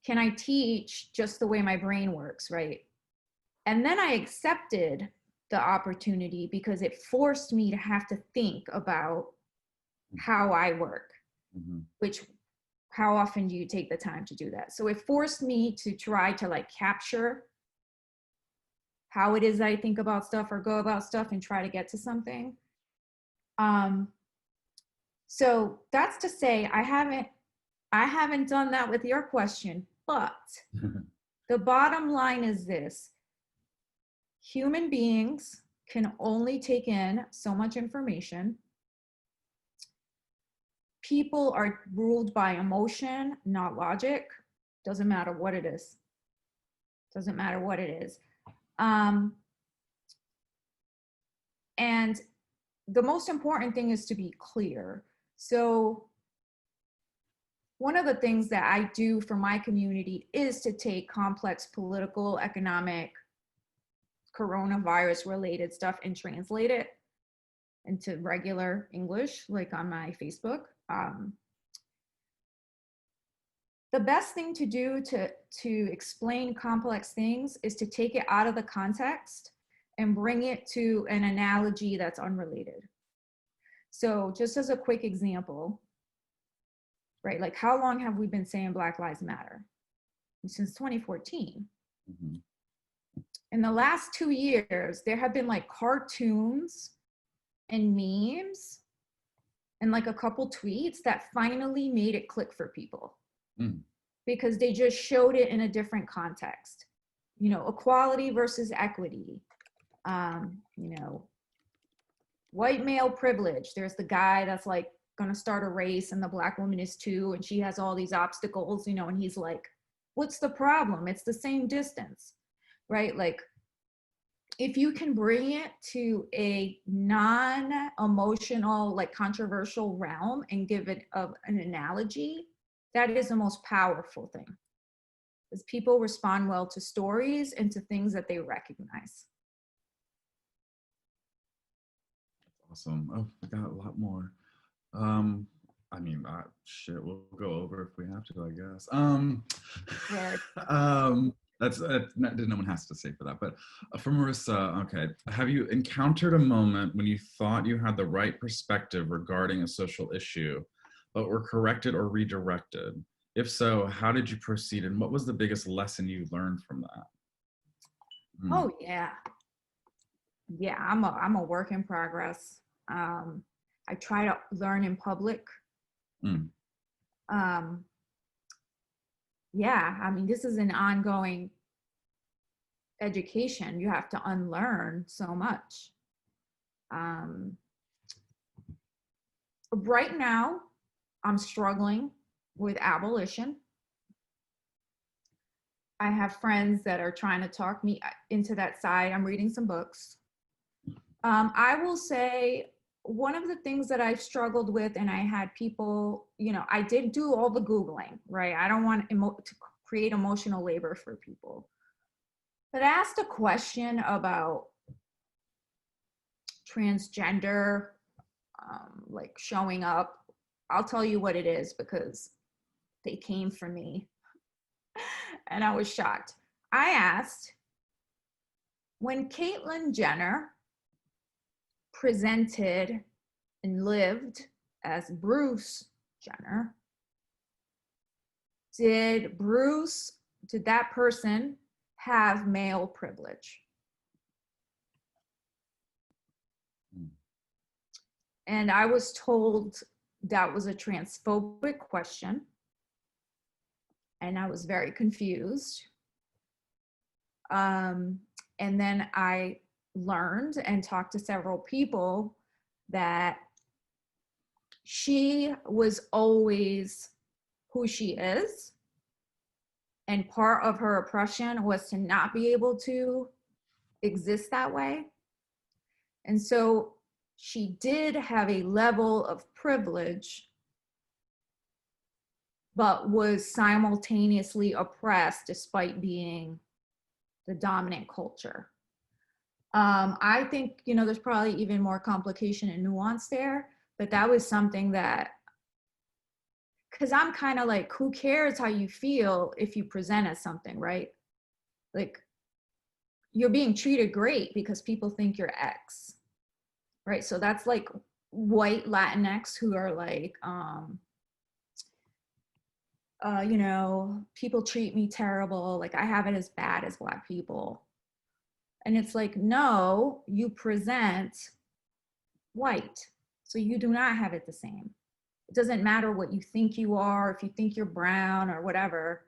Speaker 3: Can I teach just the way my brain works, right? And then I accepted the opportunity because it forced me to have to think about how I work, which how often do you take the time to do that? So it forced me to try to capture how it is I think about stuff or go about stuff and try to get to something. So that's to say, I haven't I haven't done that with your question, but the bottom line is this. Human beings can only take in so much information. People are ruled by emotion, not logic. Doesn't matter what it is. Doesn't matter what it is. And the most important thing is to be clear. So one of the things that I do for my community is to take complex political, economic, coronavirus related stuff and translate it into regular English, like on my Facebook. The best thing to do to explain complex things is to take it out of the context and bring it to an analogy that's unrelated. So just as a quick example, right? Like, how long have we been saying Black Lives Matter? Since 2014. Mm-hmm. In the last 2 years, there have been like cartoons and memes and like a couple tweets that finally made it click for people. Because they just showed it in a different context. You know, equality versus equity. You know, white male privilege. There's the guy that's like gonna start a race and the Black woman is too, and she has all these obstacles, you know, and he's like, what's the problem? It's the same distance, right? Like, if you can bring it to a non-emotional, like controversial realm and give it an analogy, that is the most powerful thing. Because people respond well to stories and to things that they recognize.
Speaker 1: Awesome. Oh, I got a lot more. I mean, shit, we'll go over if we have to, I guess. That's no one has to say for that. But for Marissa, okay, have you encountered a moment when you thought you had the right perspective regarding a social issue, but were corrected or redirected? If so, how did you proceed, and what was the biggest lesson you learned from that?
Speaker 3: Oh yeah, I'm a work in progress. I try to learn in public. Yeah, I mean, this is an ongoing education. You have to unlearn so much. Right now, I'm struggling with abolition. I have friends that are trying to talk me into that side. I'm reading some books. I will say one of the things that I've struggled with, and I had people, you know, I did do all the Googling, right? I don't want to create emotional labor for people. But I asked a question about transgender, like showing up. I'll tell you what it is because they came for me and I was shocked. I asked, when Caitlyn Jenner presented and lived as Bruce Jenner, did that person have male privilege? And I was told that was a transphobic question. And I was very confused. And then I learned and talked to several people that she was always who she is. And part of her oppression was to not be able to exist that way. And so she did have a level of privilege, but was simultaneously oppressed despite being the dominant culture. I think, you know, there's probably even more complication and nuance there, but that was something that, because I'm kind of like, who cares how you feel if you present as something, right? Like, you're being treated great because people think you're X, right? So that's like white Latinx who are like, you know, people treat me terrible. Like, I have it as bad as Black people. And it's like, no, you present white. So you do not have it the same. It doesn't matter what you think you are, if you think you're brown or whatever.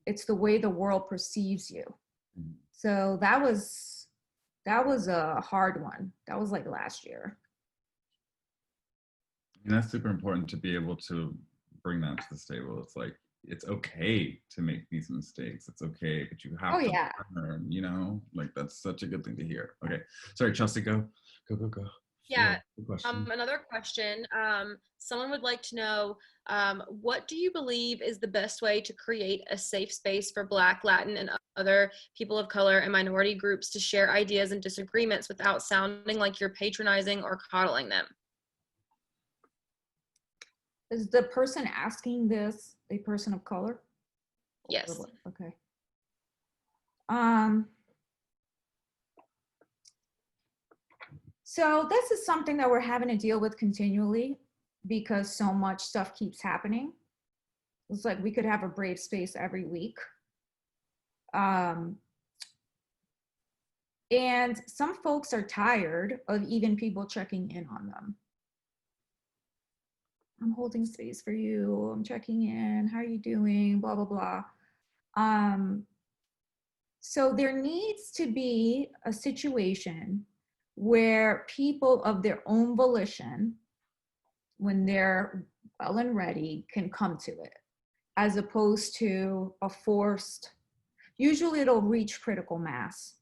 Speaker 3: It's the way the world perceives you. So that was a hard one. That was like last year.
Speaker 1: And that's super important to be able to bring that to the table. It's like, it's okay to make these mistakes. It's okay, but you have to learn, you know, like that's such a good thing to hear. Okay. Sorry, Chelsea, go.
Speaker 2: Yeah.
Speaker 1: Question.
Speaker 2: Another question. Someone would like to know, what do you believe is the best way to create a safe space for Black, Latin, and other people of color and minority groups to share ideas and disagreements without sounding like you're patronizing or coddling them?
Speaker 3: Is the person asking this a person of color?
Speaker 2: Yes.
Speaker 3: Okay. So this is something that we're having to deal with continually because so much stuff keeps happening. It's like we could have a brave space every week. And some folks are tired of even people checking in on them. I'm holding space for you. I'm checking in. How are you doing? Blah, blah, blah. So there needs to be a situation where people of their own volition, when they're well and ready, can come to it, as opposed to a forced, usually it'll reach critical mass.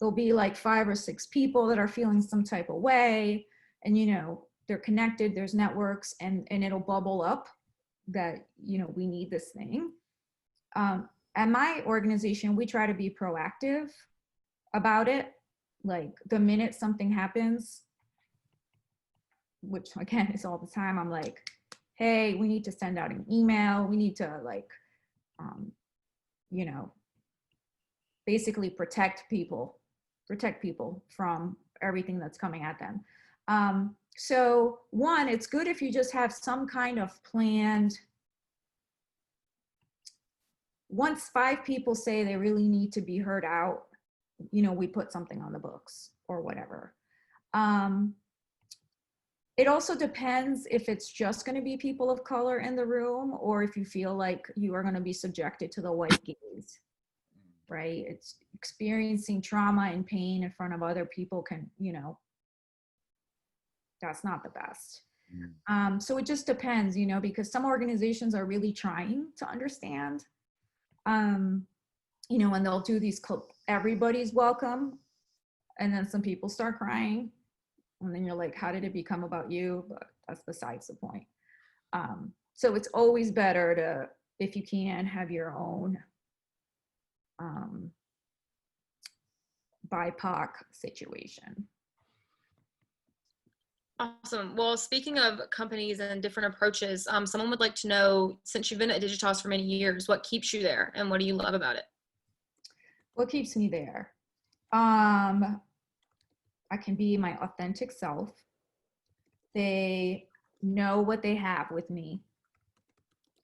Speaker 3: There'll be like 5 or 6 people that are feeling some type of way, and you know, they're connected, there's networks, and it'll bubble up that, you know, we need this thing. At my organization, we try to be proactive about it. Like the minute something happens, which again is all the time, I'm like, hey, we need to send out an email. We need to like, you know, basically protect people from everything that's coming at them. So one, it's good if you just have some kind of planned, once 5 people say they really need to be heard out, you know, we put something on the books or whatever. It also depends if it's just going to be people of color in the room or if you feel like you are going to be subjected to the white gaze, right? It's experiencing trauma and pain in front of other people can, you know, that's not the best. So it just depends, you know, because some organizations are really trying to understand, you know, and they'll do these, everybody's welcome. And then some people start crying. And then you're like, how did it become about you? But that's besides the point. So it's always better to, if you can, have your own BIPOC situation.
Speaker 2: Awesome. Well, speaking of companies and different approaches, someone would like to know, since you've been at Digitas for many years, what keeps you there and what do you love about it?
Speaker 3: What keeps me there? I can be my authentic self. They know what they have with me.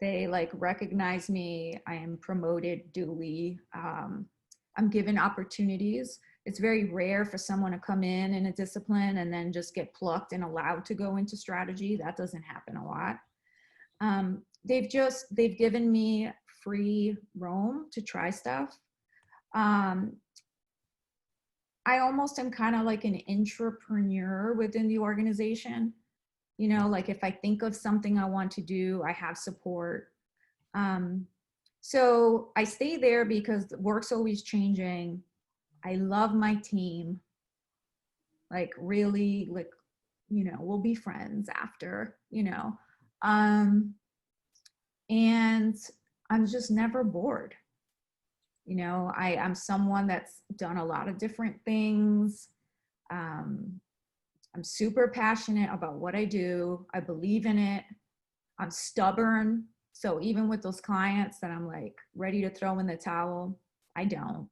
Speaker 3: They like recognize me. I am promoted duly. I'm given opportunities. It's very rare for someone to come in a discipline and then just get plucked and allowed to go into strategy. That doesn't happen a lot. They've given me free roam to try stuff. I almost am kind of like an entrepreneur within the organization. You know, like if I think of something I want to do, I have support. So I stay there because the work's always changing. I love my team. Like really, like, you know, we'll be friends after, you know. And I'm just never bored. You know, I'm someone that's done a lot of different things. I'm super passionate about what I do. I believe in it. I'm stubborn. So even with those clients that I'm like ready to throw in the towel, I don't.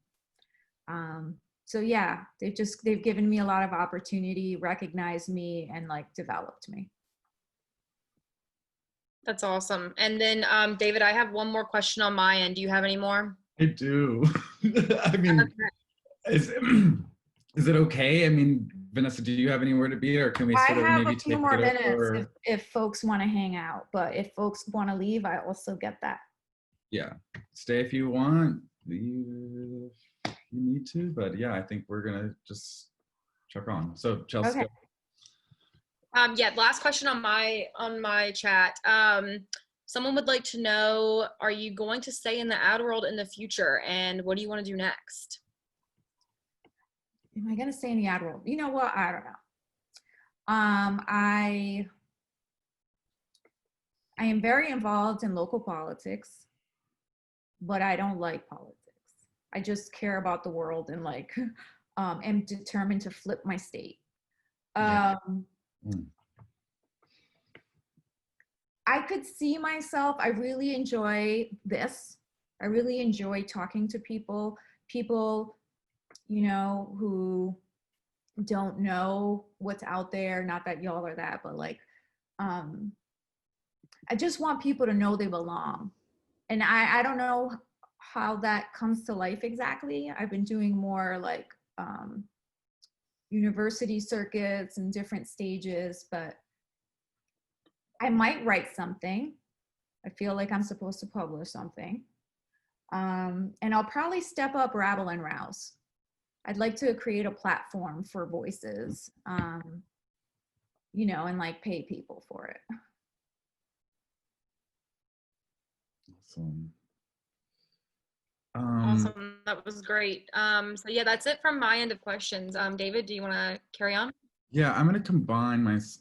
Speaker 3: So yeah, they've given me a lot of opportunity, recognized me, and like developed me.
Speaker 2: That's awesome. And then David, I have one more question on my end. Do you have any more?
Speaker 1: I do. I mean, is it okay? I mean, Vanessa, do you have anywhere to be, or can we
Speaker 3: I
Speaker 1: sort of
Speaker 3: have
Speaker 1: maybe
Speaker 3: a few
Speaker 1: take
Speaker 3: more
Speaker 1: it
Speaker 3: minutes
Speaker 1: over?
Speaker 3: if folks want to hang out, but if folks want to leave, I also get that.
Speaker 1: Yeah, stay if you want, leave if you need to, but yeah, I think we're gonna just chuck on. So Chelsea.
Speaker 3: Okay.
Speaker 2: Yeah, last question on my chat. Someone would like to know, are you going to stay in the ad world in the future, and what do you want to do next?
Speaker 3: Am I going to stay in the ad world? You know what? I don't know. I am very involved in local politics, but I don't like politics. I just care about the world and like am determined to flip my state.
Speaker 1: Yeah.
Speaker 3: I could see myself, I really enjoy this. I really enjoy talking to people, you know, who don't know what's out there. Not that y'all are that, but like, I just want people to know they belong. And I don't know how that comes to life exactly. I've been doing more like university circuits and different stages, but I might write something. I feel like I'm supposed to publish something. And I'll probably step up Rabble and Rouse. I'd like to create a platform for voices, you know, and like pay people for it.
Speaker 1: Awesome.
Speaker 2: Awesome, that was great. So yeah, that's it from my end of questions. David, do you want to carry on?
Speaker 1: Yeah, I'm going to combine it's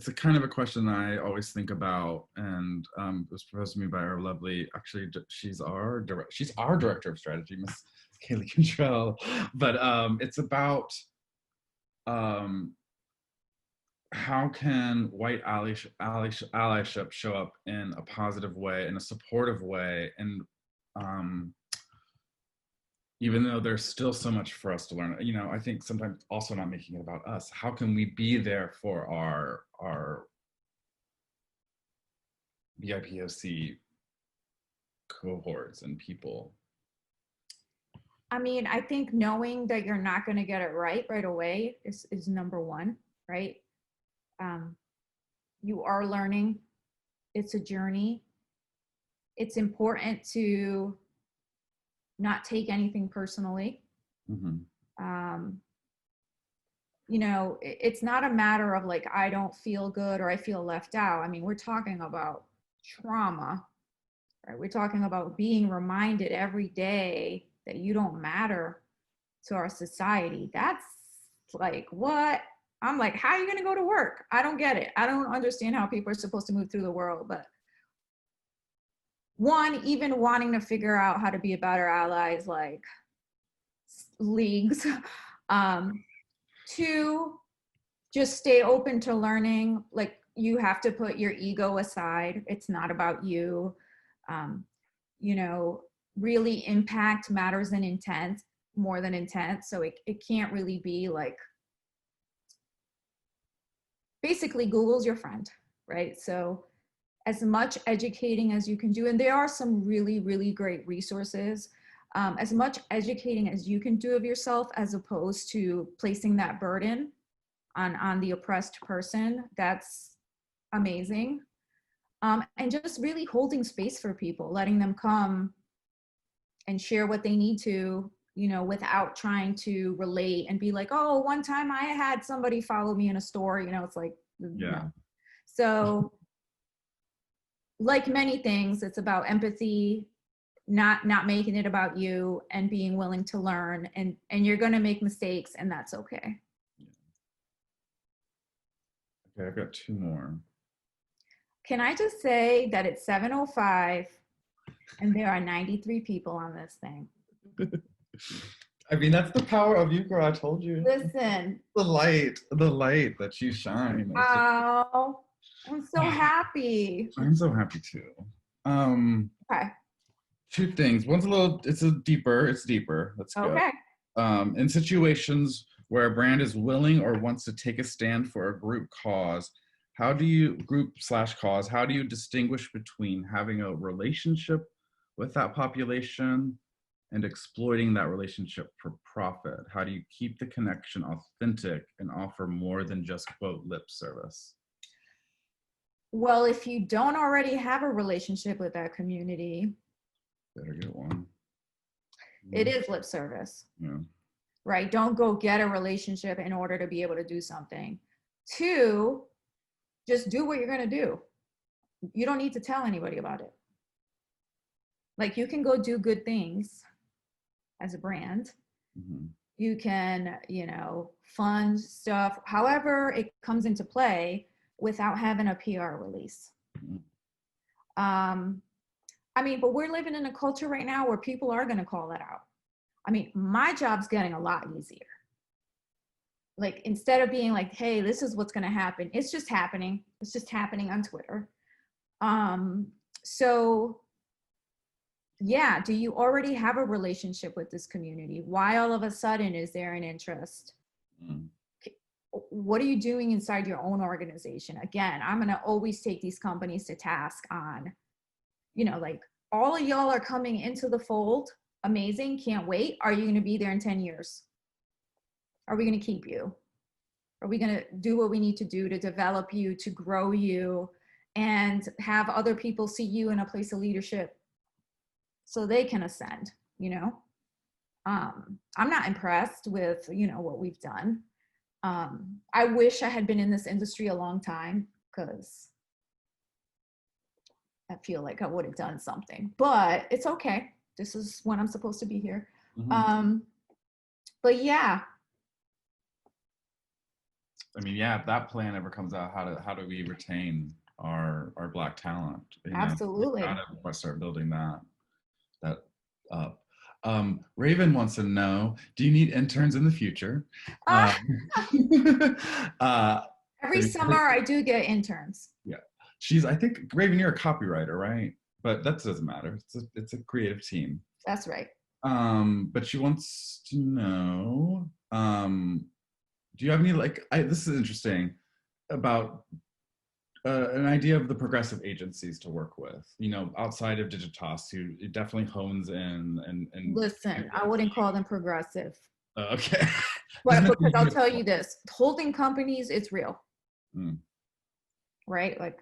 Speaker 1: a kind of a question that I always think about, and it was proposed to me by our lovely, actually, she's our director of strategy, Miss Kaylee Contrell. But it's about how can white allyship show up in a positive way, in a supportive way, and even though there's still so much for us to learn, you know, I think sometimes also not making it about us. How can we be there for our BIPOC cohorts and people?
Speaker 3: I mean, I think knowing that you're not going to get it right away is number one, right? You are learning. It's a journey. It's important to not take anything personally. You know, it's not a matter of like, I don't feel good or I feel left out. I mean, we're talking about trauma, right? We're talking about being reminded every day that you don't matter to our society. That's like, what? I'm like, how are you going to go to work? I don't get it. I don't understand how people are supposed to move through the world. But one, even wanting to figure out how to be a better ally is like leagues. Two, just stay open to learning. Like, you have to put your ego aside. It's not about you. You know, really impact matters in intent more than intent. So it can't really be like, basically Google's your friend, right? So as much educating as you can do, and there are some really, really great resources, as much educating as you can do of yourself, as opposed to placing that burden on the oppressed person, that's amazing. And just really holding space for people, letting them come and share what they need to, you know, without trying to relate and be like, oh, one time I had somebody follow me in a store, you know, it's like,
Speaker 1: yeah.
Speaker 3: No. So like many things, it's about empathy, not making it about you, and being willing to learn, and you're going to make mistakes, and that's okay.
Speaker 1: Okay, I've got two more.
Speaker 3: Can I just say that it's 7:05 and there are 93 people on this thing?
Speaker 1: I mean, that's the power of you, girl. I told you.
Speaker 3: Listen.
Speaker 1: The light that you shine.
Speaker 3: Oh, I'm so happy.
Speaker 1: I'm so happy too.
Speaker 3: Okay.
Speaker 1: Two things. One's it's deeper. Let's go.
Speaker 3: Okay.
Speaker 1: In situations where a brand is willing or wants to take a stand for a group cause, how do you distinguish between having a relationship with that population and exploiting that relationship for profit? How do you keep the connection authentic and offer more than just quote lip service?
Speaker 3: Well, if you don't already have a relationship with that community,
Speaker 1: Better get one.
Speaker 3: it is lip service,
Speaker 1: Yeah.
Speaker 3: right? Don't go get a relationship in order to be able to do something. 2, just do what you're going to do. You don't need to tell anybody about it. Like, you can go do good things as a brand.
Speaker 1: Mm-hmm.
Speaker 3: You can, fund stuff, however it comes into play without having a PR release.
Speaker 1: Mm-hmm.
Speaker 3: But we're living in a culture right now where people are going to call that out. My job's getting a lot easier. Like, instead of being like, hey, this is what's going to happen, it's just happening. It's just happening on Twitter. So yeah, do you already have a relationship with this community? Why all of a sudden is there an interest?
Speaker 1: Mm.
Speaker 3: What are you doing inside your own organization? Again, I'm going to always take these companies to task on, like, all of y'all are coming into the fold. Amazing. Can't wait. Are you going to be there in 10 years? Are we going to keep you? Are we going to do what we need to do to develop you, to grow you, and have other people see you in a place of leadership so they can ascend? I'm not impressed with, what we've done. I wish I had been in this industry a long time, because I feel like I would have done something, but it's okay. This is when I'm supposed to be here.
Speaker 1: Mm-hmm.
Speaker 3: But yeah.
Speaker 1: If that plan ever comes out, how do we retain our Black talent?
Speaker 3: Absolutely.
Speaker 1: Gotta start building that up. Raven wants to know, do you need interns in the future?
Speaker 3: Every summer I do get interns.
Speaker 1: Yeah. I think, Raven, you're a copywriter, right? But that doesn't matter. It's a creative team.
Speaker 3: That's right.
Speaker 1: But she wants to know, do you have any, this is interesting, about an idea of the progressive agencies to work with, outside of Digitas, who it definitely hones in and
Speaker 3: listen, I wouldn't call them progressive.
Speaker 1: Okay.
Speaker 3: But because I'll tell you this, holding companies, it's real. Right? Like,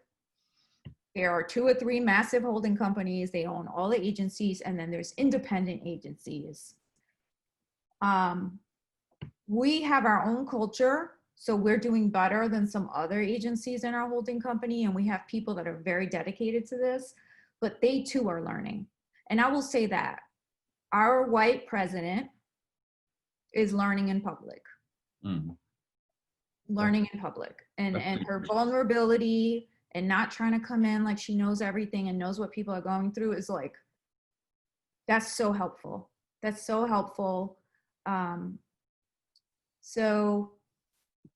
Speaker 3: there are 2 or 3 massive holding companies. They own all the agencies, and then there's independent agencies. We have our own culture, so we're doing better than some other agencies in our holding company, and we have people that are very dedicated to this, but they too are learning. And I will say that our white president is learning in public. Learning in public, and her vulnerability and not trying to come in like she knows everything and knows what people are going through is like, that's so helpful. That's so helpful. So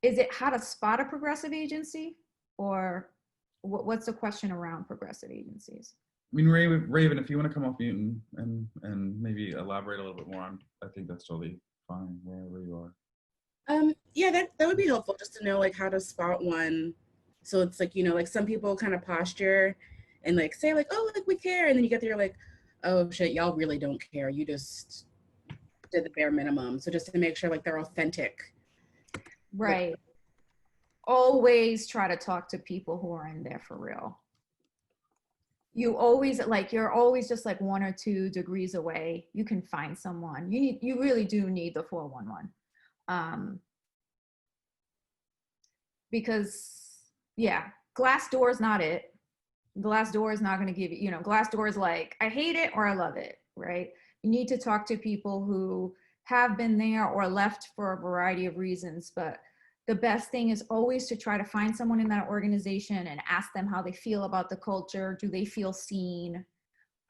Speaker 3: is it how to spot a progressive agency, or what's the question around progressive agencies?
Speaker 1: Raven, if you want to come off mute and maybe elaborate a little bit more on, I think that's totally fine wherever you are.
Speaker 7: Yeah, that would be helpful, just to know like how to spot one. So it's like, like some people kind of posture and like say like, oh, like we care. And then you get there like, oh shit, y'all really don't care. You just did the bare minimum. So just to make sure like they're authentic.
Speaker 3: Right. Like, always try to talk to people who are in there for real. You're always just like 1 or 2 degrees away. You can find someone. You really do need the 411. Because yeah, Glassdoor is not it. Glassdoor is not going to give you, Glassdoor is like, I hate it or I love it, right? You need to talk to people who have been there or left for a variety of reasons. But the best thing is always to try to find someone in that organization and ask them how they feel about the culture. Do they feel seen?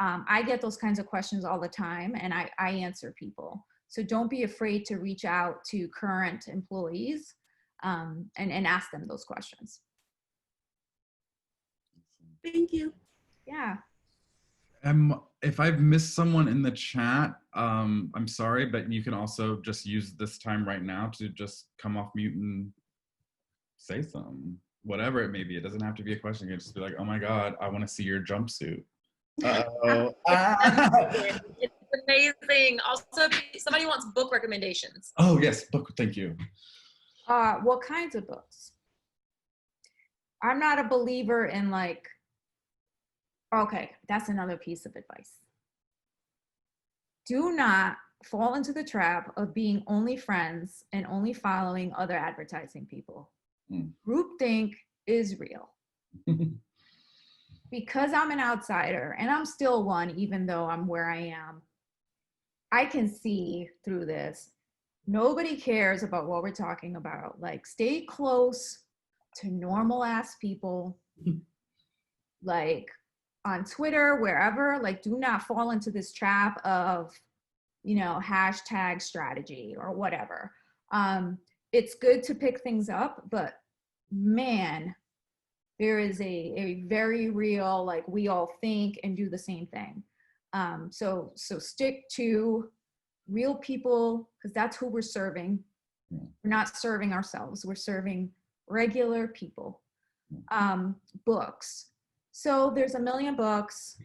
Speaker 3: I get those kinds of questions all the time, and I answer people. So don't be afraid to reach out to current employees and ask them those questions.
Speaker 7: Thank you.
Speaker 3: Yeah.
Speaker 1: If I've missed someone in the chat, I'm sorry, but you can also just use this time right now to just come off mute and say something, whatever it may be. It doesn't have to be a question. You can just be like, oh my God, I want to see your jumpsuit. Uh-oh.
Speaker 2: It's Amazing. Also, if somebody wants book recommendations.
Speaker 1: Oh yes, book. Thank you.
Speaker 3: What kinds of books? I'm not a believer in like, okay, that's another piece of advice. Do not fall into the trap of being only friends and only following other advertising people. Groupthink is real. Because I'm an outsider and I'm still one, even though I'm where I am, I can see through this. Nobody cares about what we're talking about. Like, stay close to normal ass people, like on Twitter, wherever. Like, do not fall into this trap of, you know, hashtag strategy or whatever. It's good to pick things up, but man, there is a very real, like, we all think and do the same thing. So stick to real people, because that's who we're serving. We're not serving ourselves, we're serving regular people. Books. So there's a million books.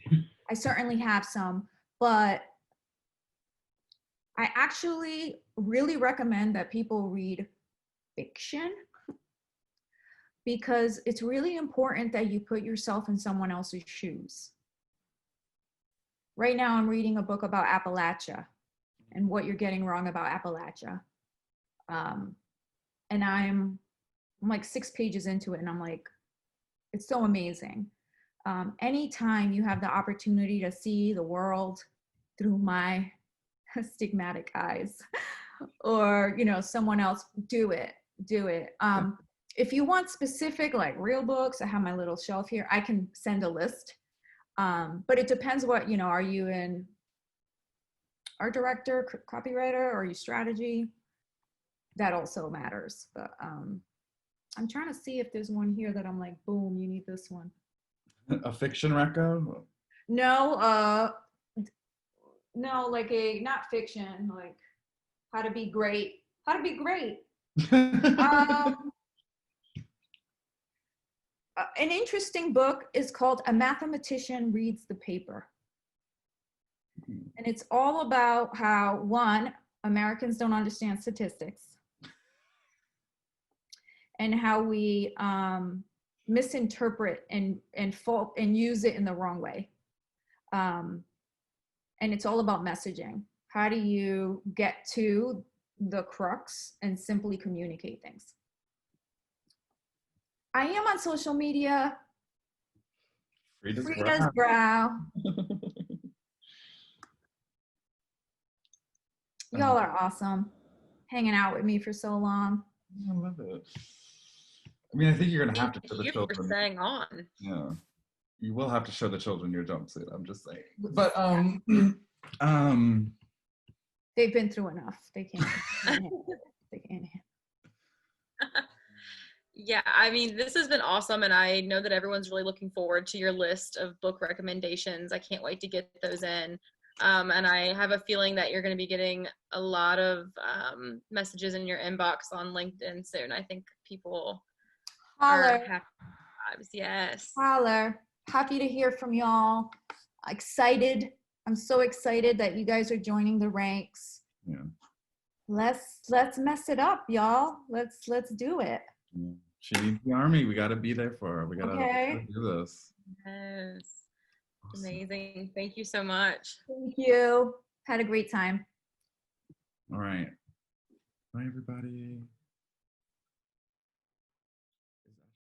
Speaker 3: I certainly have some, but I actually really recommend that people read fiction, because it's really important that you put yourself in someone else's shoes. Right now, I'm reading a book about Appalachia and what you're getting wrong about Appalachia. And I'm like 6 pages into it, and I'm like, it's so amazing. Anytime you have the opportunity to see the world through my stigmatic eyes, or, you know, someone else, do it. If you want specific, like, real books, I have my little shelf here. I can send a list. But it depends what, you know, are you in art director, copywriter, or are you strategy? That also matters. But I'm trying to see if there's one here that I'm like, boom, you need this one.
Speaker 1: A fiction reco?
Speaker 3: No, like not fiction, like how to be great. An interesting book is called A Mathematician Reads the Paper. And it's all about how, one, Americans don't understand statistics, and how we misinterpret and use it in the wrong way. And it's all about messaging. How do you get to the crux and simply communicate things? I am on social media. Frida's Brow. Y'all are awesome. Hanging out with me for so long.
Speaker 1: I love it. I mean, I think you're gonna have to show the
Speaker 2: Thank you
Speaker 1: children.
Speaker 2: for staying on.
Speaker 1: Yeah, you will have to show the children your jumpsuit. I'm just saying. But
Speaker 3: they've been through enough. They can't. They can't.
Speaker 2: Yeah, I mean, this has been awesome, and I know that everyone's really looking forward to your list of book recommendations. I can't wait to get those in. And I have a feeling that you're going to be getting a lot of messages in your inbox on LinkedIn soon. I think people are happy vibes. Yes.
Speaker 3: Holler. Happy to hear from y'all. Excited. I'm so excited that you guys are joining the ranks.
Speaker 1: Yeah.
Speaker 3: Let's mess it up, y'all. Let's do it.
Speaker 1: Yeah. She needs the army. We got to be there for her. We got to do this.
Speaker 2: Yes. Awesome. Amazing. Thank you so much.
Speaker 3: Thank you. Had a great time.
Speaker 1: All right. Bye, everybody.